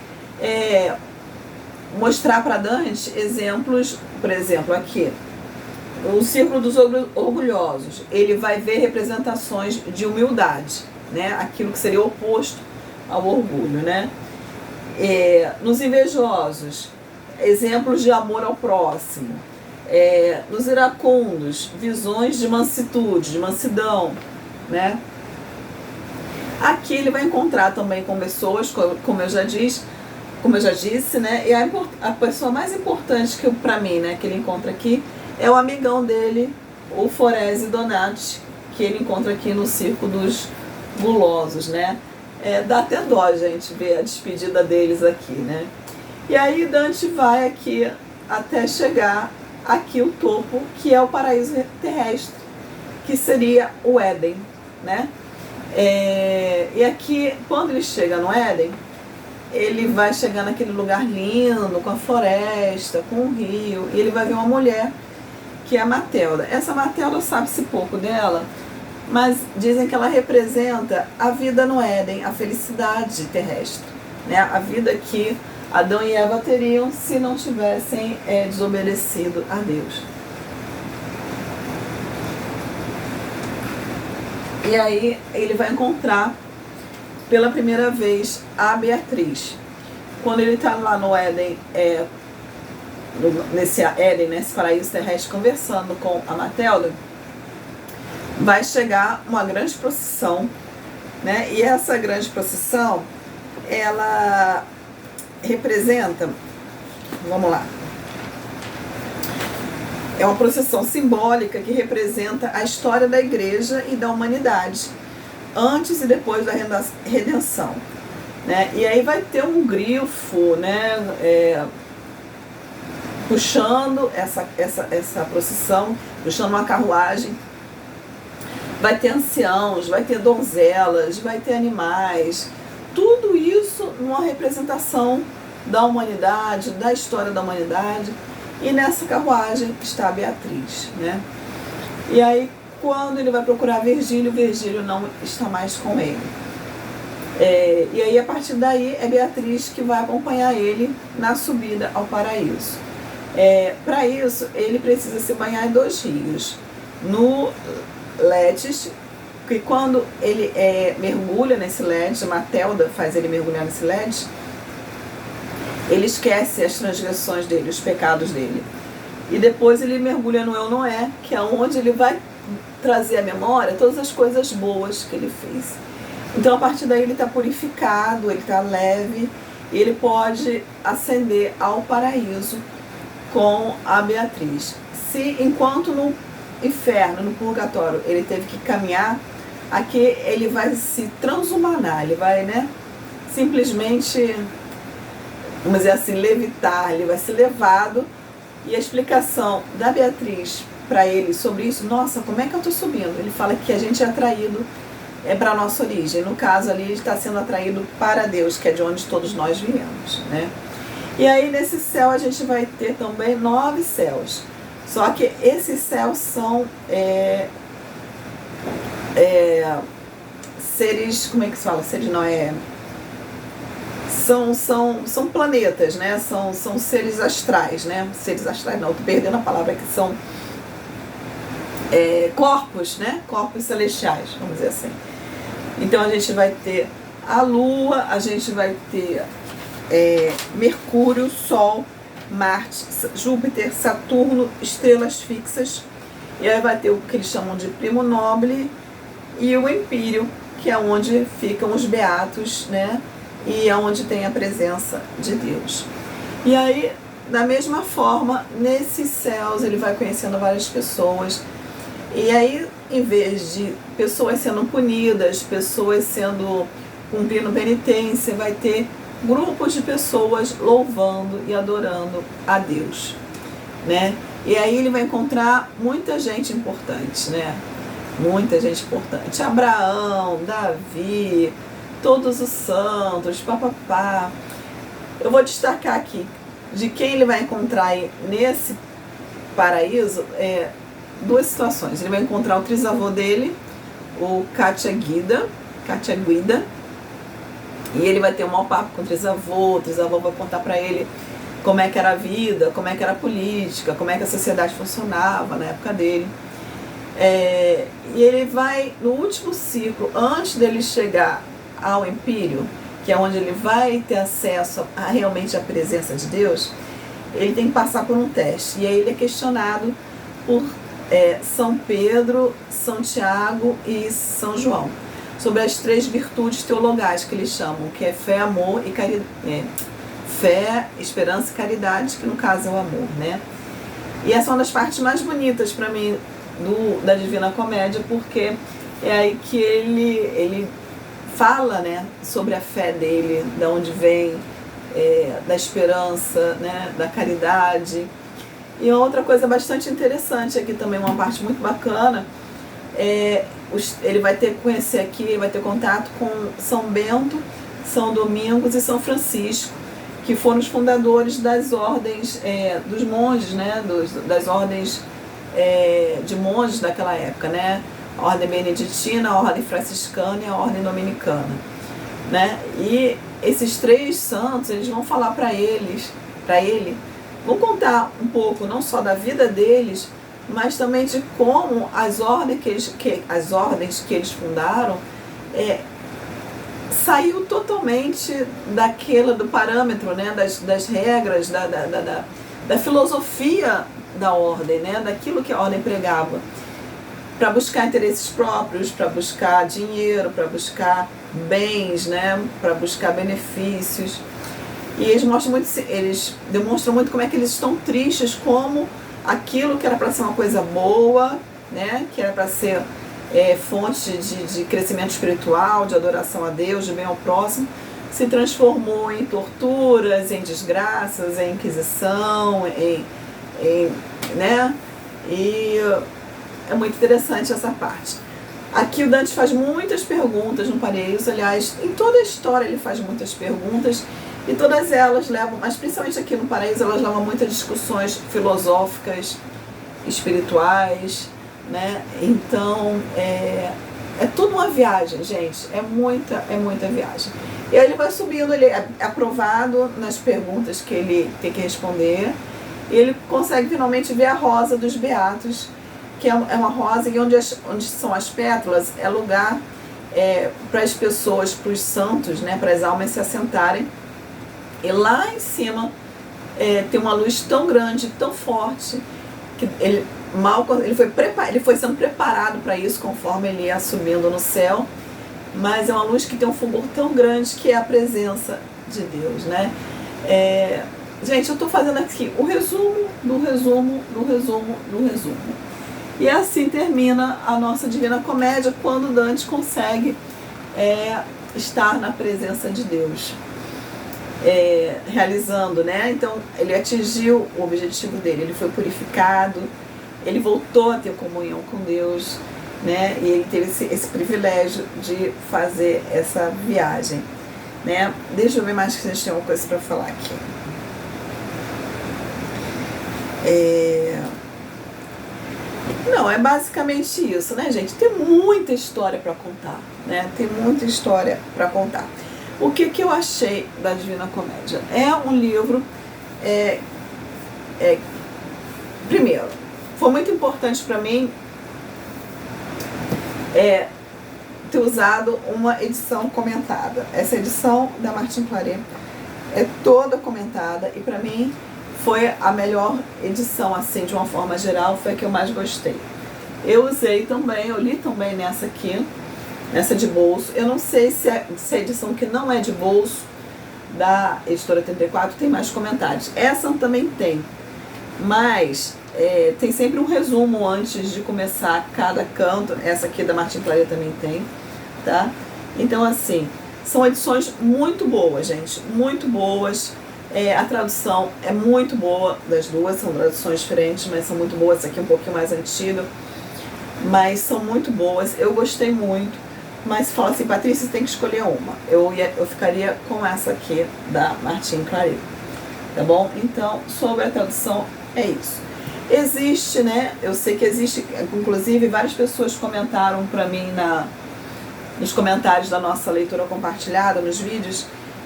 mostrar para Dante exemplos, por exemplo, aqui, o círculo dos orgulhosos, ele vai ver representações de humildade, né? Aquilo que seria oposto ao orgulho, né? Nos invejosos, exemplos de amor ao próximo. Nos iracundos, visões de mansitude, de mansidão, né? Aqui ele vai encontrar também com pessoas, como eu já disse, né? E a pessoa mais importante que para mim, né, que ele encontra aqui é o amigão dele, o Forese Donati, que ele encontra aqui no Círculo dos Gulosos, né? Dá até dó, gente, ver a despedida deles aqui, né? E aí Dante vai aqui até chegar aqui o topo, que é o paraíso terrestre, que seria o Éden, né? E aqui, quando ele chega no Éden, ele vai chegar naquele lugar lindo, com a floresta, com o rio, e ele vai ver uma mulher, que é a Matilda. Essa Matilda, sabe-se pouco dela, mas dizem que ela representa a vida no Éden, a felicidade terrestre, né? A vida que Adão e Eva teriam se não tivessem desobedecido a Deus. E aí ele vai encontrar pela primeira vez a Beatriz. Quando ele está lá no Éden, nesse paraíso terrestre, conversando com a Matilda, vai chegar uma grande procissão, né? E essa grande procissão, ela representa, vamos lá, é uma procissão simbólica que representa a história da igreja e da humanidade, antes e depois da redenção, né? E aí vai ter um grifo, né, puxando essa procissão, puxando uma carruagem. Vai ter anciãos, vai ter donzelas, vai ter animais, tudo isso numa representação da humanidade, da história da humanidade. E nessa carruagem está a Beatriz, né? E aí, quando ele vai procurar Virgílio, Virgílio não está mais com ele. E aí, a partir daí, é Beatriz que vai acompanhar ele na subida ao paraíso. Para isso, ele precisa se banhar em 2 rios. No Letes, que quando ele mergulha nesse Letes, Matilda faz ele mergulhar nesse Letes, ele esquece as transgressões dele, os pecados dele. E depois ele mergulha no Eunoé, que é onde ele vai trazer à memória todas as coisas boas que ele fez. Então, a partir daí, ele está purificado, ele está leve, e ele pode ascender ao paraíso com a Beatriz. Se, enquanto no inferno, no purgatório, ele teve que caminhar, aqui ele vai se transhumanar, ele vai, né, simplesmente, vamos dizer assim, levitar, ele vai ser levado. E a explicação da Beatriz para ele sobre isso, nossa, como é que eu estou subindo? Ele fala que a gente é atraído para a nossa origem. No caso ali, ele está sendo atraído para Deus, que é de onde todos nós viemos, né? E aí nesse céu a gente vai ter também 9 céus. Só que esses céus são seres, como é que se fala? Seres não são planetas, né? São seres astrais, né? Seres astrais não, tô perdendo a palavra, que são corpos, né? Corpos celestiais, vamos dizer assim. Então a gente vai ter a Lua, a gente vai ter Mercúrio, Sol, Marte, Júpiter, Saturno, estrelas fixas. E aí vai ter o que eles chamam de Primo Nobile e o Empírio, que é onde ficam os beatos, né? e é onde tem a presença de Deus. E aí, da mesma forma, nesses céus ele vai conhecendo várias pessoas, e aí, em vez de pessoas sendo punidas, pessoas sendo cumprindo penitência, vai ter grupos de pessoas louvando e adorando a Deus, né? E aí ele vai encontrar muita gente importante, né? Muita gente importante. Abraão, Davi, todos os santos, papapá. Eu vou destacar aqui de quem ele vai encontrar aí nesse paraíso, duas situações. Ele vai encontrar o trisavô dele, o Katya Guida, e ele vai ter um mau papo com o trisavô vai contar para ele como é que era a vida, como é que era a política, como é que a sociedade funcionava na época dele. E ele vai, no último ciclo, antes dele chegar ao Empírio, que é onde ele vai ter acesso a realmente a presença de Deus, ele tem que passar por um teste. E aí ele é questionado por São Pedro, São Tiago e São João, sobre as 3 virtudes teologais que eles chamam, que é fé, amor e caridade. Fé, esperança e caridade, que no caso é o amor, né? E essa é uma das partes mais bonitas para mim da Divina Comédia, porque é aí que ele fala, né, sobre a fé dele, de onde vem, da esperança, né, da caridade. E outra coisa bastante interessante aqui também, uma parte muito bacana, ele vai ter que conhecer aqui, ele vai ter contato com São Bento, São Domingos e São Francisco, que foram os fundadores das ordens dos monges, né, das ordens de monges daquela época, né, a ordem beneditina, a ordem franciscana e a ordem dominicana, né? E esses 3 santos, eles vão falar para ele, vão contar um pouco não só da vida deles, mas também de como as ordens que eles fundaram saiu totalmente do parâmetro, né, das regras, da filosofia da ordem, né, daquilo que a ordem pregava, para buscar interesses próprios, para buscar dinheiro, para buscar bens, né, para buscar benefícios. E eles demonstram muito como é que eles estão tristes, como aquilo que era para ser uma coisa boa, né, que era para ser fonte de crescimento espiritual, de adoração a Deus, de bem ao próximo, se transformou em torturas, em desgraças, em inquisição, né? E é muito interessante essa parte. Aqui o Dante faz muitas perguntas no paraíso, aliás, em toda a história ele faz muitas perguntas, e todas elas levam, mas principalmente aqui no paraíso, elas levam a muitas discussões filosóficas, espirituais, né? Então é tudo uma viagem, gente, é muita viagem. E aí ele vai subindo, ele é aprovado nas perguntas que ele tem que responder, e ele consegue finalmente ver a rosa dos beatos, que é uma rosa e onde são as pétalas, é lugar para as pessoas, para os santos, né, para as almas se assentarem. E lá em cima tem uma luz tão grande, tão forte, que ele foi sendo preparado para isso conforme ele ia subindo no céu, mas é uma luz que tem um fulgor tão grande, que é a presença de Deus, né? Gente, eu estou fazendo aqui o resumo do resumo do resumo do resumo. E assim termina a nossa Divina Comédia, quando Dante consegue estar na presença de Deus, realizando, né? Então ele atingiu o objetivo dele, ele foi purificado, ele voltou a ter comunhão com Deus, né? E ele teve esse privilégio de fazer essa viagem, né? Deixa eu ver mais que a gente tem uma coisa para falar aqui. Não, é basicamente isso, né, gente? Tem muita história para contar, né? Tem muita história para contar. O que eu achei da Divina Comédia? É um livro, primeiro, foi muito importante para mim ter usado uma edição comentada. Essa edição da Martin Claret é toda comentada, e para mim foi a melhor edição, assim, de uma forma geral, foi a que eu mais gostei. Eu li também nessa aqui, nessa de bolso. Eu não sei se a edição que não é de bolso, da editora 34 tem mais comentários. Essa também tem, mas tem sempre um resumo antes de começar cada canto. Essa aqui da Martim Claret também tem, tá? Então, assim, são edições muito boas, gente, muito boas. A tradução é muito boa das duas, são traduções diferentes, mas são muito boas. Essa aqui é um pouquinho mais antiga, mas são muito boas. Eu gostei muito, mas fala assim, Patrícia, você tem que escolher uma. Eu ficaria com essa aqui da Martim Claret, tá bom? Então, sobre a tradução, é isso. Existe, né? Eu sei que existe, inclusive várias pessoas comentaram para mim nos comentários da nossa leitura compartilhada, nos vídeos,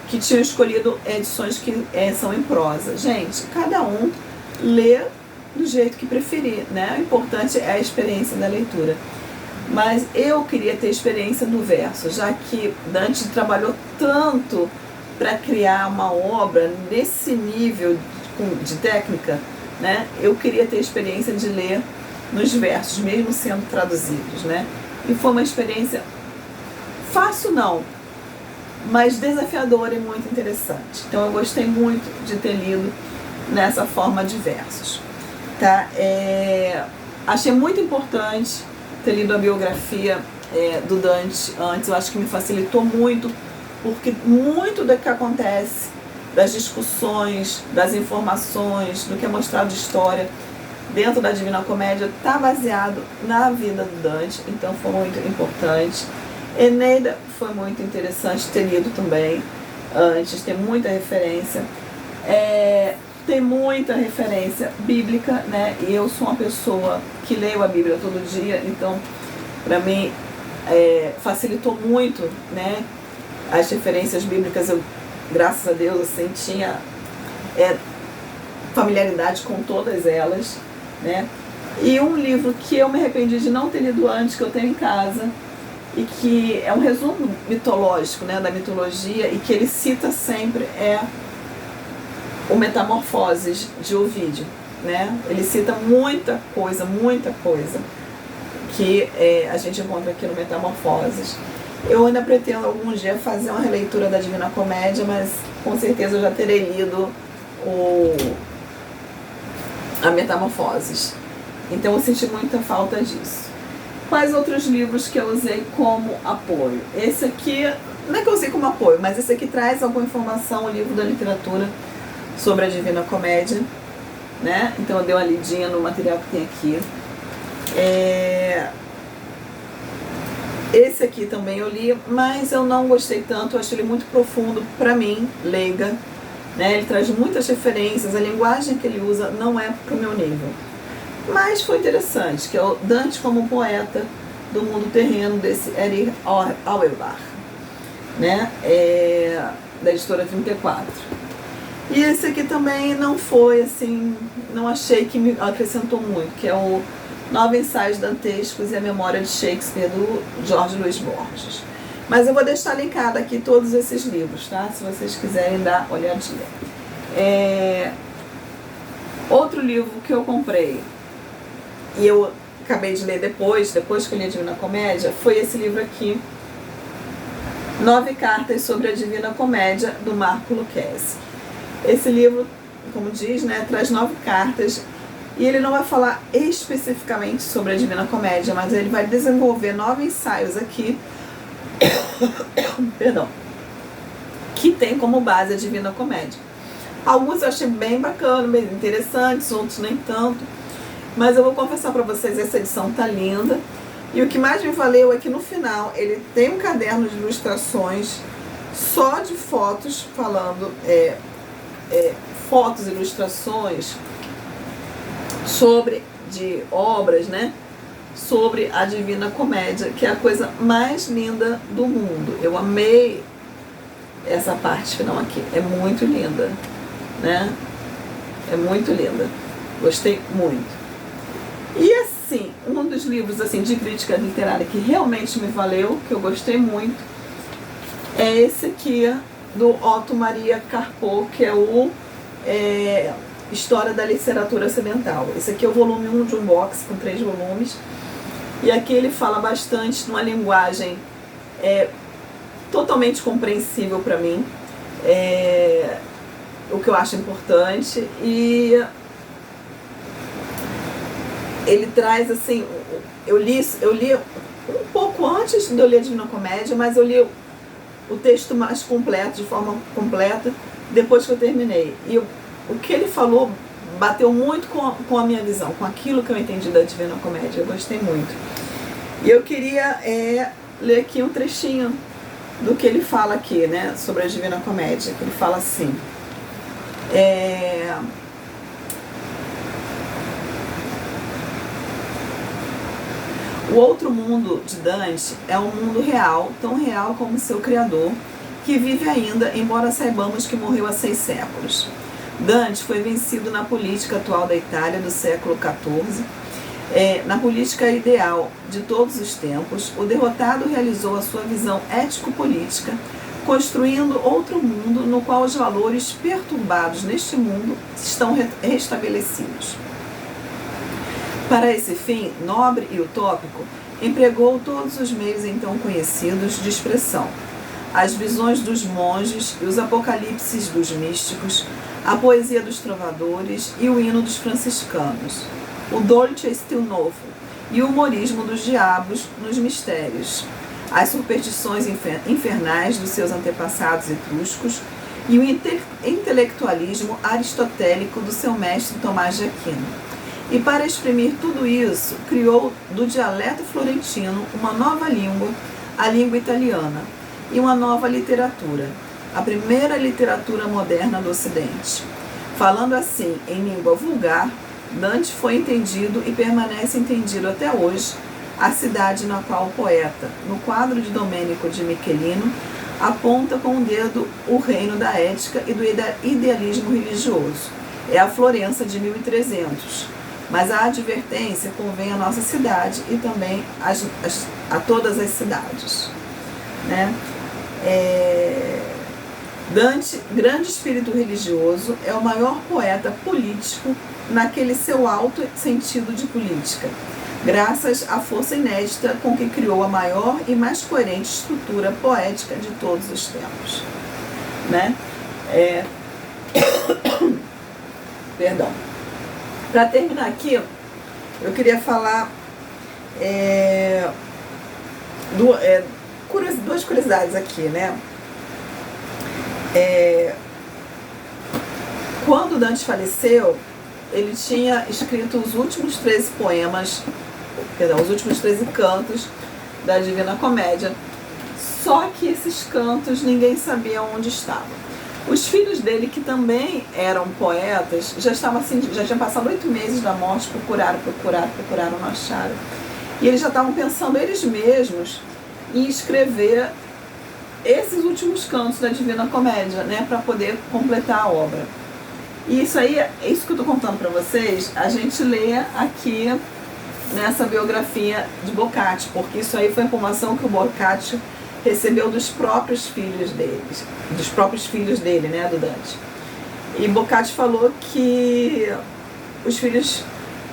que tinham escolhido edições que são em prosa. Gente, cada um lê do jeito que preferir, né? O importante é a experiência da leitura. Mas eu queria ter experiência do verso, já que Dante trabalhou tanto para criar uma obra nesse nível de técnica, né? Eu queria ter experiência de ler nos versos, mesmo sendo traduzidos, né? E foi uma experiência fácil, não, mas desafiadora e muito interessante. Então eu gostei muito de ter lido nessa forma de versos, tá? Achei muito importante ter lido a biografia do Dante antes. Eu acho que me facilitou muito, porque muito do que acontece, das discussões, das informações, do que é mostrado de história dentro da Divina Comédia está baseado na vida do Dante, então foi muito importante. Eneida foi muito interessante ter lido também antes, tem muita referência, tem muita referência bíblica, né? E eu sou uma pessoa que leio a Bíblia todo dia, então para mim facilitou muito, né? As referências bíblicas, eu, graças a Deus, assim, tinha familiaridade com todas elas, né? E um livro que eu me arrependi de não ter lido antes, que eu tenho em casa, e que é um resumo mitológico, né, da mitologia, e que ele cita sempre, o Metamorfoses de Ovídio, né? Ele cita muita coisa que a gente encontra aqui no Metamorfoses. Eu ainda pretendo algum dia fazer uma releitura da Divina Comédia, mas com certeza eu já terei lido a Metamorfoses. Então eu senti muita falta disso. Quais outros livros que eu usei como apoio? Esse aqui, não é que eu usei como apoio, mas esse aqui traz alguma informação, o livro da literatura sobre a Divina Comédia, né? Então eu dei uma lidinha no material que tem aqui. Esse aqui também eu li, mas eu não gostei tanto, eu achei ele muito profundo para mim, leiga, né? Ele traz muitas referências, a linguagem que ele usa não é pro meu nível. Mas foi interessante, que é o Dante como poeta do mundo terreno, desse Erich Auerbach, né? Da editora 34. E esse aqui também não foi assim, não achei que me acrescentou muito, que é o 9 Ensaios Dantescos e a Memória de Shakespeare, do Jorge Luiz Borges. Mas eu vou deixar linkado aqui todos esses livros, tá? Se vocês quiserem dar uma olhadinha. Outro livro que eu comprei, e eu acabei de ler depois que eu li a Divina Comédia, foi esse livro aqui, 9 Cartas sobre a Divina Comédia, do Marco Lucchesi. Esse livro, como diz, né, traz 9 cartas, e ele não vai falar especificamente sobre a Divina Comédia, mas ele vai desenvolver 9 ensaios aqui, perdão, que tem como base a Divina Comédia. Alguns eu achei bem bacana, bem interessantes, outros nem tanto. Mas eu vou confessar para vocês, essa edição tá linda. E o que mais me valeu é que no final ele tem um caderno de ilustrações só de fotos, falando fotos, ilustrações de obras, né? Sobre a Divina Comédia, que é a coisa mais linda do mundo. Eu amei essa parte final aqui, é muito linda, né? É muito linda, gostei muito. E assim, um dos livros assim, de crítica literária que realmente me valeu, que eu gostei muito, é esse aqui, do Otto Maria Carpo, que é o História da Literatura Ocidental. Esse aqui é o volume 1 de um box com 3 volumes. E aqui ele fala bastante numa linguagem totalmente compreensível para mim, o que eu acho importante, e ele traz assim, eu li um pouco antes de eu ler a Divina Comédia, mas eu li o texto mais completo, de forma completa, depois que eu terminei. E o que ele falou bateu muito com a minha visão, com aquilo que eu entendi da Divina Comédia. Eu gostei muito. E eu queria ler aqui um trechinho do que ele fala aqui, né, sobre a Divina Comédia. Que ele fala assim: o outro mundo de Dante é um mundo real, tão real como seu criador, que vive ainda, embora saibamos que morreu há 6 séculos. Dante foi vencido na política atual da Itália do século XIV. Na política ideal de todos os tempos, o derrotado realizou a sua visão ético-política, construindo outro mundo no qual os valores perturbados neste mundo estão restabelecidos. Para esse fim, nobre e utópico, empregou todos os meios então conhecidos de expressão: as visões dos monges e os apocalipses dos místicos, a poesia dos trovadores e o hino dos franciscanos, o dolce stil novo e o humorismo dos diabos nos mistérios, as superstições infernais dos seus antepassados etruscos e o intelectualismo aristotélico do seu mestre Tomás de Aquino. E para exprimir tudo isso, criou do dialeto florentino uma nova língua, a língua italiana, e uma nova literatura, a primeira literatura moderna do Ocidente. Falando assim, em língua vulgar, Dante foi entendido e permanece entendido até hoje a cidade na qual o poeta, no quadro de Domênico de Michelino, aponta com o dedo o reino da ética e do idealismo religioso. É a Florença de 1300. Mas a advertência convém à nossa cidade e também a todas as cidades, né? Dante, grande espírito religioso, é o maior poeta político naquele seu alto sentido de política, graças à força inédita com que criou a maior e mais coerente estrutura poética de todos os tempos, né? Perdão. Para terminar aqui, eu queria falar duas curiosidades aqui, né? Quando Dante faleceu, ele tinha escrito os últimos 13 poemas, os últimos 13 cantos da Divina Comédia, só que esses cantos ninguém sabia onde estavam. Os filhos dele, que também eram poetas, já tinham passado 8 meses da morte, procuraram, não acharam. E eles já estavam pensando, eles mesmos, em escrever esses últimos cantos da Divina Comédia, né, para poder completar a obra. E isso aí, é isso que eu estou contando para vocês, a gente lê aqui nessa biografia de Boccaccio, porque isso aí foi a informação que o Boccaccio recebeu dos próprios filhos dele, né, do Dante. E Boccaccio falou que os filhos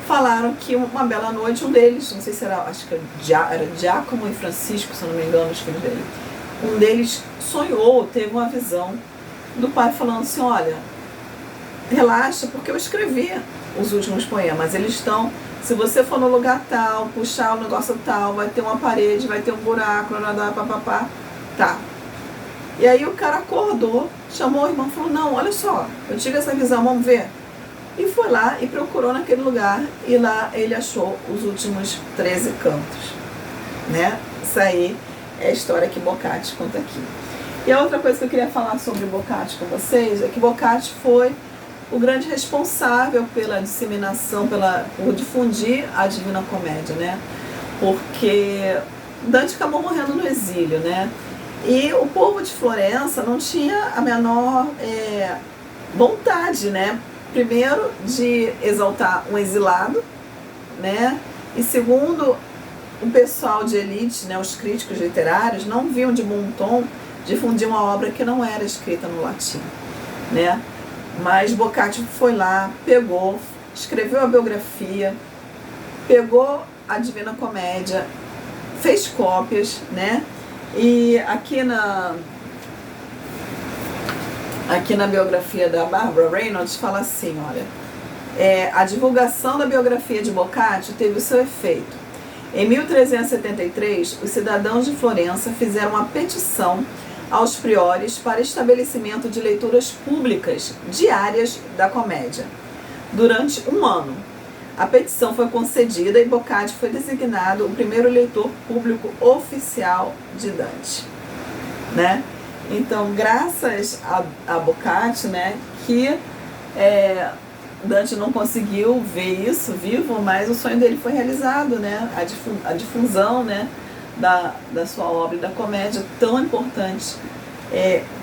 falaram que uma bela noite, um deles, não sei se era, acho que era Giacomo e Francisco, se eu não me engano, os filhos dele, um deles sonhou, teve uma visão do pai falando assim: olha, relaxa, porque eu escrevi os últimos poemas, eles estão, se você for no lugar tal, puxar o negócio tal, vai ter uma parede, vai ter um buraco, papapá, tá. E aí o cara acordou, chamou o irmão e falou: não, olha só, eu tive essa visão, vamos ver. E foi lá e procurou naquele lugar, e lá ele achou os últimos 13 cantos, né? Isso aí é a história que Boccaccio conta aqui. E a outra coisa que eu queria falar sobre Boccaccio com vocês é que Boccaccio foi o grande responsável pela disseminação, por difundir a Divina Comédia, né? Porque Dante acabou morrendo no exílio, né? E o povo de Florença não tinha a menor vontade, né? Primeiro, de exaltar um exilado, né? E segundo, o pessoal de elite, né, os críticos literários, não viam de bom tom difundir uma obra que não era escrita no latim, né? Mas Boccaccio foi lá, pegou, escreveu a biografia, pegou a Divina Comédia, fez cópias, né? E aqui aqui na biografia da Barbara Reynolds, fala assim, olha, a divulgação da biografia de Boccaccio teve o seu efeito. Em 1373, os cidadãos de Florença fizeram uma petição aos priores para estabelecimento de leituras públicas diárias da comédia, durante um ano. A petição foi concedida e Boccaccio foi designado o primeiro leitor público oficial de Dante, né? Então, graças a Boccaccio, né, que Dante não conseguiu ver isso vivo, mas o sonho dele foi realizado, né? A difusão, né, da sua obra e da comédia tão importante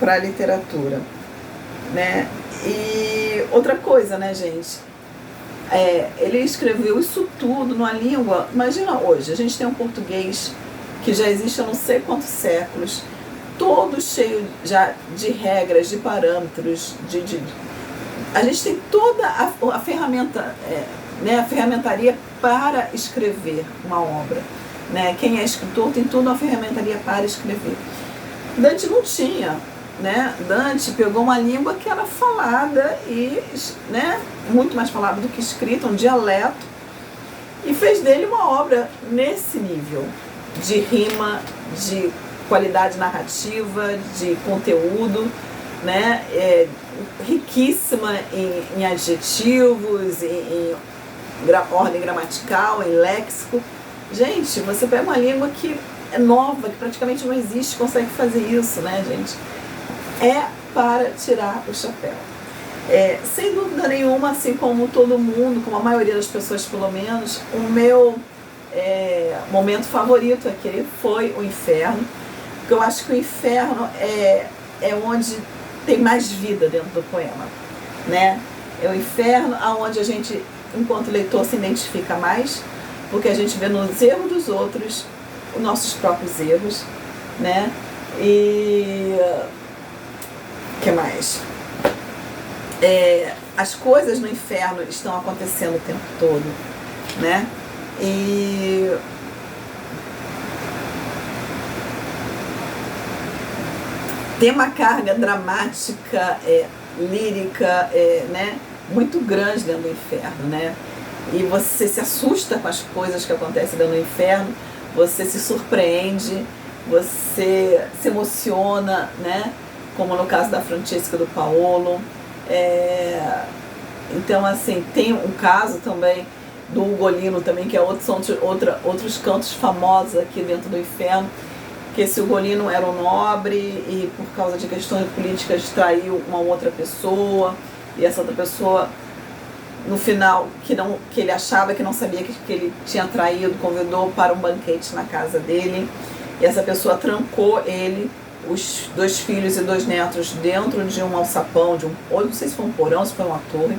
para a literatura, né? E outra coisa, né, gente? Ele escreveu isso tudo numa língua. Imagina hoje, a gente tem um português que já existe há não sei quantos séculos, todo cheio já de regras, de parâmetros, a gente tem toda a ferramenta, né, a ferramentaria para escrever uma obra, né? Quem é escritor tem toda a ferramentaria para escrever. Dante não tinha, né? Dante pegou uma língua que era falada e, né, muito mais falada do que escrita, um dialeto, e fez dele uma obra nesse nível de rima, de qualidade narrativa, de conteúdo, né? Riquíssima em adjetivos, em ordem gramatical, em léxico. Gente, você pega uma língua que é nova, que praticamente não existe, consegue fazer isso, né, gente? É para tirar o chapéu. Sem dúvida nenhuma, assim como todo mundo, como a maioria das pessoas pelo menos, o meu momento favorito aqui foi o Inferno, porque eu acho que o Inferno é onde tem mais vida dentro do poema, né? É o Inferno onde a gente, enquanto leitor, se identifica mais, porque a gente vê nos erros dos outros os nossos próprios erros, né? E o que mais? As coisas no inferno estão acontecendo o tempo todo, né? E tem uma carga dramática, lírica, né, muito grande dentro do inferno, né? E você se assusta com as coisas que acontecem dentro do inferno, você se surpreende, você se emociona, né? Como no caso da Francesca do Paolo. Então, assim, tem um caso também do Ugolino também, que são outros cantos famosos aqui dentro do inferno, que esse Ugolino era um nobre e por causa de questões políticas traiu uma outra pessoa, e essa outra pessoa, no final, que ele achava que não sabia que ele tinha traído, convidou para um banquete na casa dele, e essa pessoa trancou ele, os 2 filhos e 2 netos dentro de um alçapão, ou não sei se foi um porão, se foi uma torre,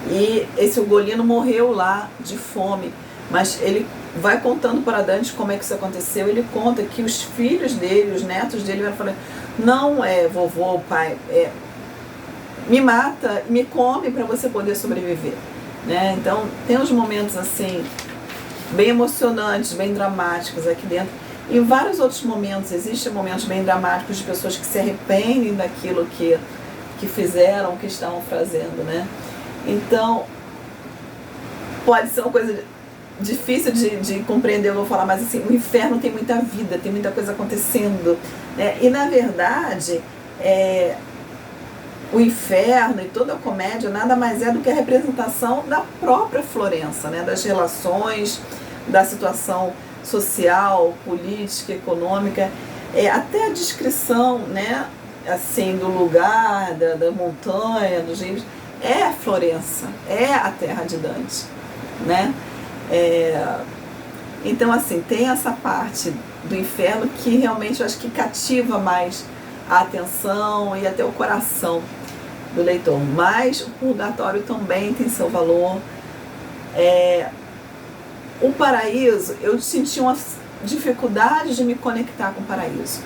e esse Ugolino morreu lá de fome, mas ele vai contando para Dante como é que isso aconteceu. Ele conta que os filhos dele, os netos dele, vão falando: não, vovô, pai, me mata, me come para você poder sobreviver, né? Então tem uns momentos assim bem emocionantes, bem dramáticos aqui dentro. Em vários outros momentos, existem momentos bem dramáticos de pessoas que se arrependem daquilo que fizeram, que estavam fazendo, né? Então, pode ser uma coisa difícil de compreender, eu vou falar, mas assim, o inferno tem muita vida, tem muita coisa acontecendo, né? E na verdade, o inferno e toda a comédia nada mais é do que a representação da própria Florença, né? Das relações, da situação social, política, econômica, até a descrição, né, assim, do lugar, da montanha, dos rios, é a Florença, é a terra de Dante, né? Então, assim, tem essa parte do inferno que realmente eu acho que cativa mais a atenção e até o coração do leitor, mas o purgatório também tem seu valor. O paraíso, eu senti uma dificuldade de me conectar com o paraíso,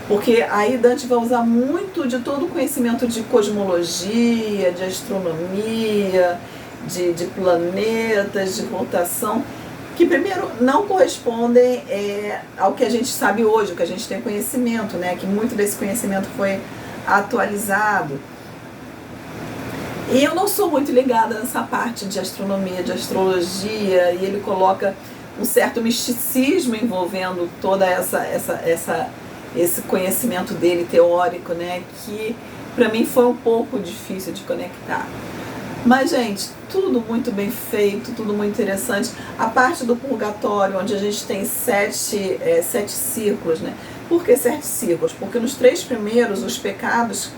porque aí Dante vai usar muito de todo o conhecimento de cosmologia, de astronomia, de planetas, de rotação, que primeiro não correspondem ao que a gente sabe hoje, o que a gente tem conhecimento, né? Que muito desse conhecimento foi atualizado. E eu não sou muito ligada nessa parte de astronomia, de astrologia, e ele coloca um certo misticismo envolvendo toda esse conhecimento dele teórico, né, que para mim foi um pouco difícil de conectar. Mas, gente, tudo muito bem feito, tudo muito interessante. A parte do purgatório, onde a gente tem sete círculos, né? Por que 7 círculos? Porque nos 3 primeiros, os pecados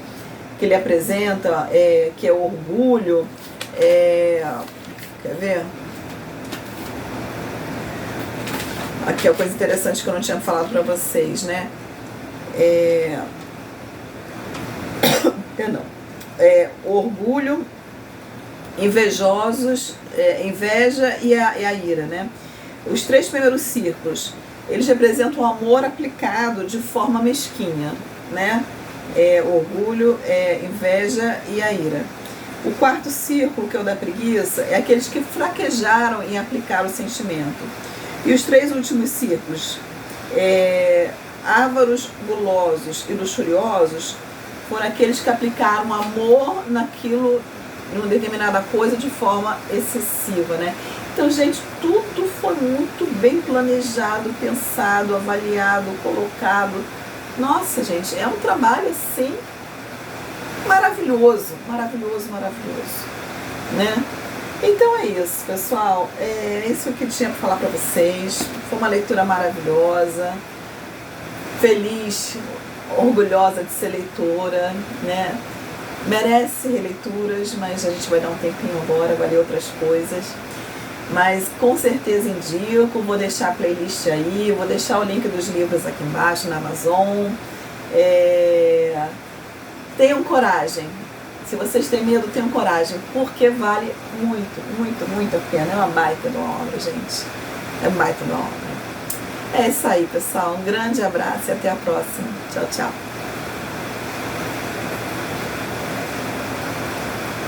que ele apresenta, que é o orgulho, quer ver? Aqui é uma coisa interessante que eu não tinha falado para vocês, né? Perdão. Orgulho, invejosos, inveja e a ira, né? Os 3 primeiros círculos, eles representam o amor aplicado de forma mesquinha, né? Orgulho, inveja e a ira. O 4º círculo, que é o da preguiça, é aqueles que fraquejaram em aplicar o sentimento. E os 3 últimos círculos, ávaros, gulosos e luxuriosos, foram aqueles que aplicaram amor naquilo, em uma determinada coisa, de forma excessiva, né? Então, gente, tudo foi muito bem planejado, pensado, avaliado, colocado. Nossa, gente, é um trabalho, assim, maravilhoso, maravilhoso, maravilhoso, né? Então é isso, pessoal. É isso que eu tinha para falar para vocês. Foi uma leitura maravilhosa. Feliz, orgulhosa de ser leitora, né? Merece releituras, mas a gente vai dar um tempinho agora, vai ler outras coisas. Mas com certeza indico, vou deixar a playlist aí, vou deixar o link dos livros aqui embaixo na Amazon. Tenham coragem. Se vocês têm medo, tenham coragem, porque vale muito, muito, muito a pena. É uma baita de uma obra, gente. É uma baita de uma obra. É isso aí, pessoal. Um grande abraço e até a próxima. Tchau, tchau.